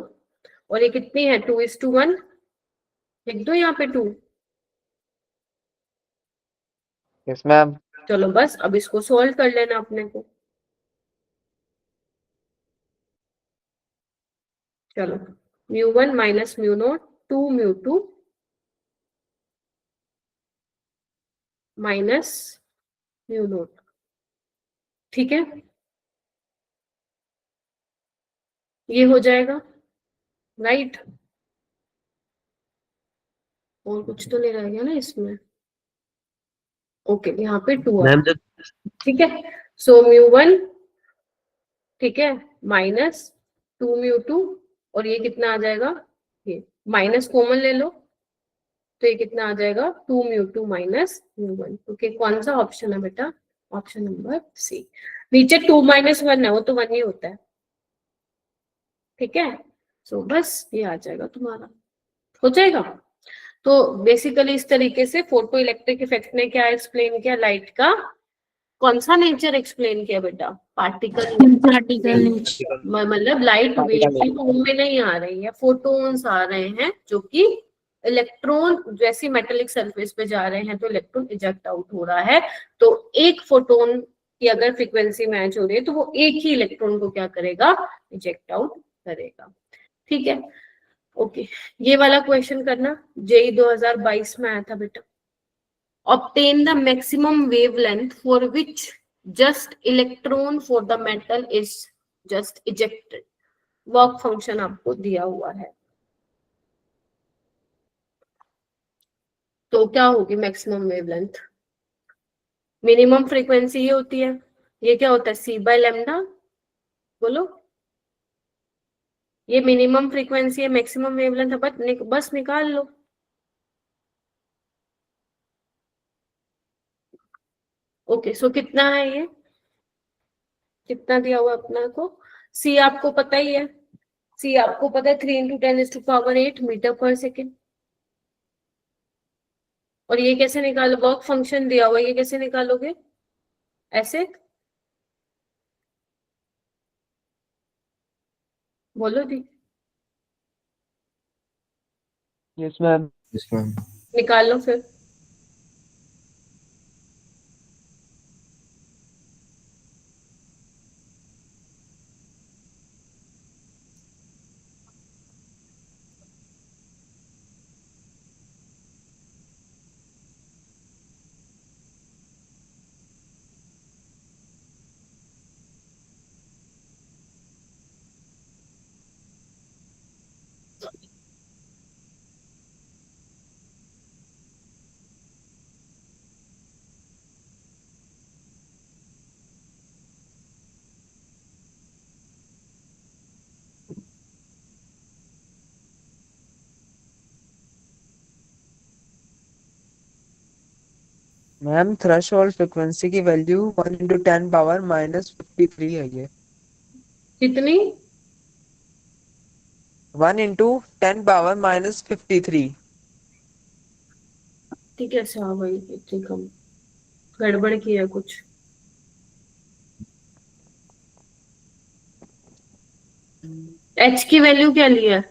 और ये कितनी है, 2:1, लिख दो यहाँ पे 2। Yes, ma'am. चलो बस अब इसको सॉल्व कर लेना अपने को। चलो, mu one minus mu naught 2 mu two minus mu naught, ठीक है, ये हो जाएगा, राइट। और कुछ तो नहीं रह गया ना इसमें, ओके, यहाँ पे 2 आ, मैम जो ठीक है। सो म्यू1, ठीक है, माइनस 2 म्यू2, और ये कितना आ जाएगा, ये माइनस कॉमन ले लो, तो ये कितना आ जाएगा, 2 म्यू2 माइनस म्यू1, ओके। कौन सा ऑप्शन है बेटा, ऑप्शन नंबर सी। नीचे 2 माइनस 1 है, वो तो 1 ही होता है, ठीक है। सो बस ये आ जाएगा तुम्हारा, हो जाएगा। तो बेसिकली इस तरीके से फोटो इलेक्ट्रिक इफेक्ट ने क्या एक्सप्लेन किया, लाइट का कौन सा नेचर एक्सप्लेन किया बेटा, पार्टिकल, मतलब लाइट वेव की फॉर्म में नहीं आ रही है, फोटोन्स आ रहे हैं जो कि इलेक्ट्रॉन जैसी मेटेलिक सरफेस पे जा रहे हैं, तो इलेक्ट्रॉन इजेक्ट आउट हो रहा है। तो एक फोटोन की अगर फ्रीक्वेंसी मैच हो रही है तो वो एक ही इलेक्ट्रॉन को क्या करेगा, इजेक्ट आउट करेगा, ठीक है, ओके। ये वाला क्वेश्चन करना, जेई 2022 में आया था बेटा। obtain the maximum wavelength for which just electron for the metal is just ejected, work function आपको दिया हुआ है, तो क्या होगी मैक्सिमम वेवलेंथ, मिनिमम फ्रीक्वेंसी ये होती है, ये क्या होता है, सी बाय लैम्डा, बोलो, ये मिनिमम फ्रीक्वेंसी है, मैक्सिमम वेवलेंथ है, बस निकाल लो। ओके, सो कितना है ये, कितना दिया हुआ अपना को, सी आपको पता ही है, सी आपको पता है 3 × 10⁸ मीटर पर सेकेंड। और ये कैसे निकालो, वर्क फंक्शन दिया हुआ है, ये कैसे निकालोगे, ऐसे, बोलो जी, Yes, ma'am. Yes, ma'am. निकाल लो फिर। मैम थ्रेशोल्ड फ्रीक्वेंसी की वैल्यू 1 × 10 पावर -53 है ये, कितनी, 1 × 10 पावर -53। ठीक है, अच्छा भाई इतनी कम, गड़बड़ की है कुछ। एच की वैल्यू क्या ली है,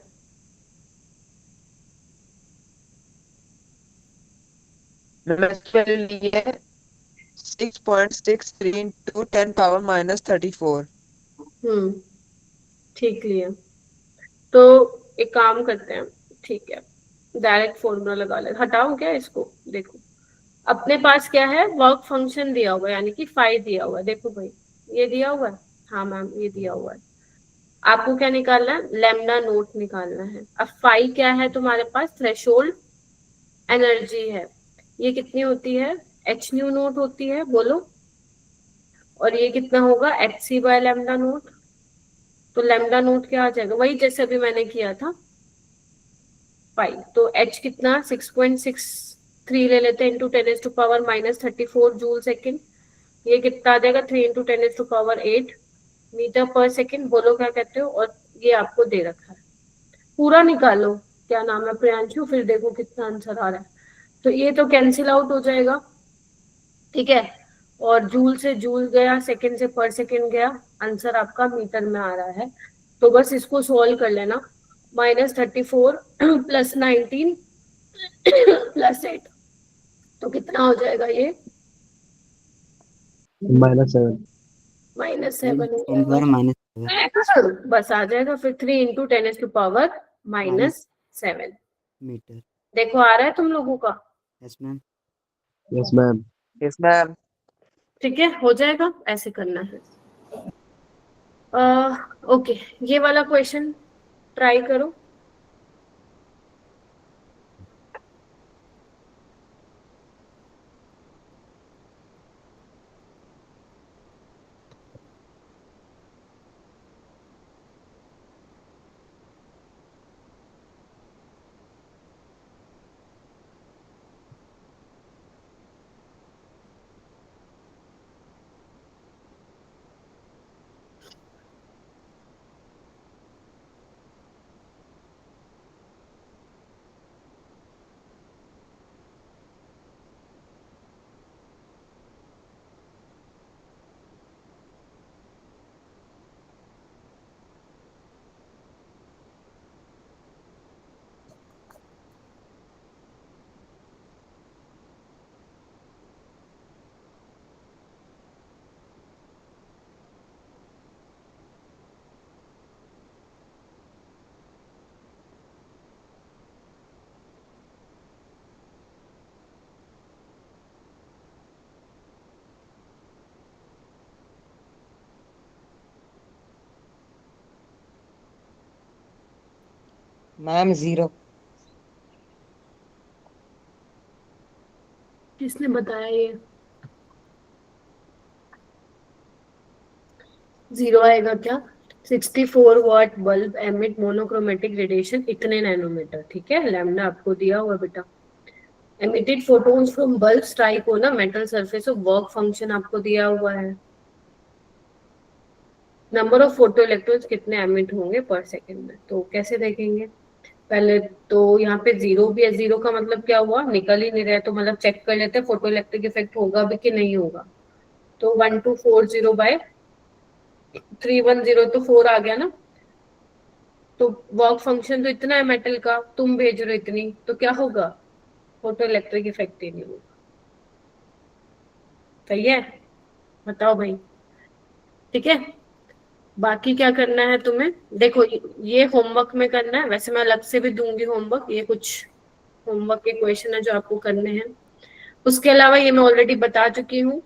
मैम इसकी वैल्यू ली है 6.63 into 10 power minus 34. ठीक लिया। तो एक काम करते हैं, ठीक है, डायरेक्ट फॉर्मूला लगा ले, हटाओ क्या इसको। देखो अपने पास क्या है, वर्क फंक्शन दिया हुआ है, यानी कि फाई दिया हुआ है। देखो भाई ये दिया हुआ है, हाँ मैम ये दिया हुआ है। आपको क्या निकालना है, लैम्डा नोट निकालना है। अब फाई क्या है तुम्हारे पास, थ्रेशोल्ड एनर्जी है। ये कितनी होती है, एच न्यू नोट होती है, बोलो। और ये कितना होगा, H C by lambda naught. तो लैम्डा नोट क्या आ जाएगा, वही जैसे अभी मैंने किया था, पाई। तो एच कितना 6.63 ले लेते हैं, इंटू 10⁻⁻34 जूल सेकेंड। ये कितना आ जाएगा, 3 इंटू 10⁸8 मीटर पर सेकेंड। बोलो क्या कहते हो। और ये आपको दे रखा है, पूरा निकालो। क्या नाम है, प्रियांशु, फिर देखो कितना आंसर आ रहा है। तो ये तो कैंसिल आउट हो जाएगा, ठीक है। और जूल से जूल गया, सेकंड से पर सेकंड गया, आंसर आपका मीटर में आ रहा है। तो बस इसको सोल्व कर लेना। -34 + 19 + 8, तो कितना हो जाएगा ये, -7। -7 हो टेन पावर जाएगा। -7 बस आ जाएगा फिर 3 इंटू 10⁻⁻7। मीटर। देखो आ रहा है तुम लोगों का, yes ma'am. Yes ma'am. Yes, ma'am. ठीक है, हो जाएगा, ऐसे करना है। ओके, ये वाला क्वेश्चन ट्राई करो। मैम 0। किसने बताया ये 0 आएगा क्या। 64 what bulb emit monochromatic radiation इतने नैनोमीटर, ठीक है। लैम्डा आपको दिया हुआ बेटा। Emitted photons from bulb strike on a metal surface of work function आपको दिया हुआ है। नंबर ऑफ फोटो इलेक्ट्रॉन्स कितने एमिट होंगे पर सेकेंड में, तो कैसे देखेंगे। पहले तो यहाँ पे 0 भी है, 0 का मतलब क्या हुआ, निकल ही नहीं रहा है, तो मतलब चेक कर लेते हैं फोटो इलेक्ट्रिक इफेक्ट होगा भी कि नहीं होगा। तो 1240/310 तो 4 आ गया ना। तो वर्क फंक्शन तो इतना है मेटल का, तुम भेज रहे हो इतनी, तो क्या होगा, फोटो इलेक्ट्रिक इफेक्ट ही नहीं होगा। सही है, बताओ भाई, ठीक है। बाकी क्या करना है तुम्हें, देखो ये होमवर्क में करना है, वैसे मैं अलग से भी दूंगी होमवर्क, ये कुछ होमवर्क के क्वेश्चन है जो आपको करने हैं। उसके अलावा ये मैं ऑलरेडी बता चुकी हूँ,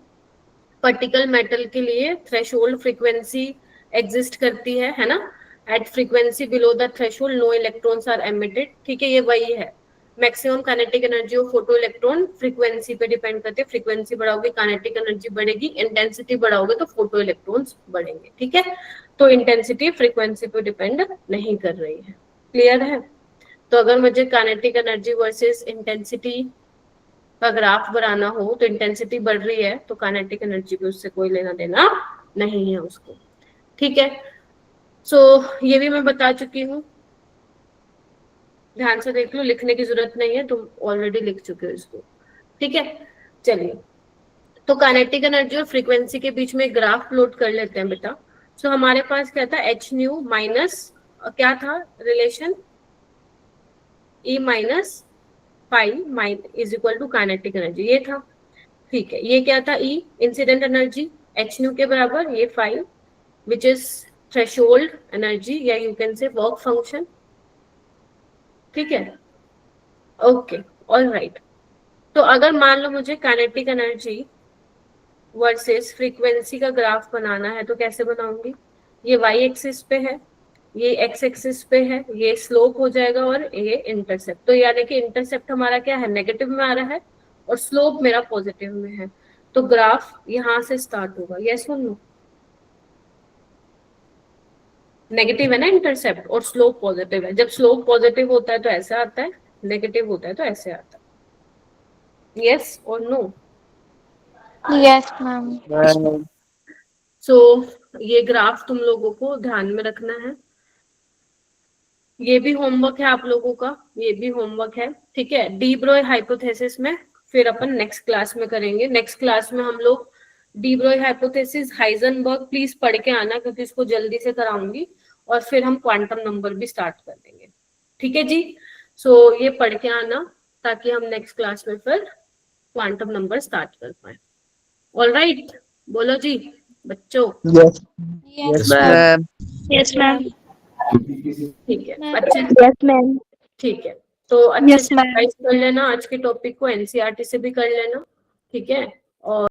पर्टिकुलर मेटल के लिए थ्रेशोल्ड फ्रीक्वेंसी एग्जिस्ट करती है ना। At frequency below the threshold no electrons are emitted, ठीक है, ये वही है। Maximum kinetic energy of photo electron frequency पे डिपेंड करते हैं। फ्रीक्वेंसी बढ़ाओगे काइनेटिक एनर्जी बढ़ेगी, इंटेंसिटी बढ़ाओगे तो फोटो इलेक्ट्रॉन्स बढ़ेंगे, ठीक है। तो इंटेंसिटी फ्रीक्वेंसी पे डिपेंड नहीं कर रही है, क्लियर है। तो अगर मुझे काइनेटिक एनर्जी वर्सेस इंटेंसिटी का ग्राफ बनाना हो, तो इंटेंसिटी बढ़ रही है तो काइनेटिक एनर्जी भी उससे कोई लेना देना नहीं है उसको, ठीक है। सो ये भी मैं बता चुकी हूँ, ध्यान से देख लो, लिखने की जरूरत नहीं है, तुम ऑलरेडी लिख चुके हो इसको, ठीक है। चलिए, तो काइनेटिक एनर्जी और फ्रीक्वेंसी के बीच में ग्राफ प्लॉट कर लेते हैं बेटा। सो हमारे पास क्या था, एच न्यू माइनस क्या था relation, E minus pi is equal to kinetic energy, ये था। ठीक है, ये क्या था E incident energy h nu के बराबर, ये 5 विच इज थ्रेशोल्ड एनर्जी या you can say work function, ठीक है, ओके ऑल राइट। तो अगर मान लो मुझे काइनेटिक एनर्जी वर्सेस फ्रीक्वेंसी का ग्राफ बनाना है तो कैसे बनाऊंगी? ये y एक्सिस पे है, ये x एक्सिस पे है, ये स्लोप हो जाएगा और ये इंटरसेप्ट। तो यानी कि इंटरसेप्ट हमारा क्या है, नेगेटिव में आ रहा है और स्लोप मेरा पॉजिटिव में है, तो ग्राफ यहाँ से स्टार्ट होगा। यस और नो? नेगेटिव है ना इंटरसेप्ट और स्लोप पॉजिटिव है। जब स्लोप पॉजिटिव होता है तो ऐसा आता है, नेगेटिव होता है तो ऐसे आता है। यस और नो? Yes ma'am. सो ये ग्राफ तुम लोगों को ध्यान में रखना है। ये भी होमवर्क है आप लोगों का, ये भी होमवर्क है, ठीक है। डी ब्रोय हाइपोथेसिस में फिर अपन नेक्स्ट क्लास में करेंगे। नेक्स्ट क्लास में हम लोग डी ब्रोय हाइपोथेसिस, हाइजेनबर्ग प्लीज पढ़ के आना क्योंकि इसको जल्दी से कराऊंगी, और फिर हम क्वांटम नंबर भी स्टार्ट कर देंगे, ठीक है जी। सो ये पढ़ के आना ताकि हम नेक्स्ट क्लास में फिर क्वांटम नंबर स्टार्ट कर पाए। ऑल राइट, बोलो जी बच्चों। Yes. Yes ma'am. Yes ma'am. ठीक है अच्छे, यस मैम। ठीक है, तो अच्छे Yes, से ma'am. रिवाइज कर लेना आज के टॉपिक को, एनसीईआरटी से भी कर लेना, ठीक है। और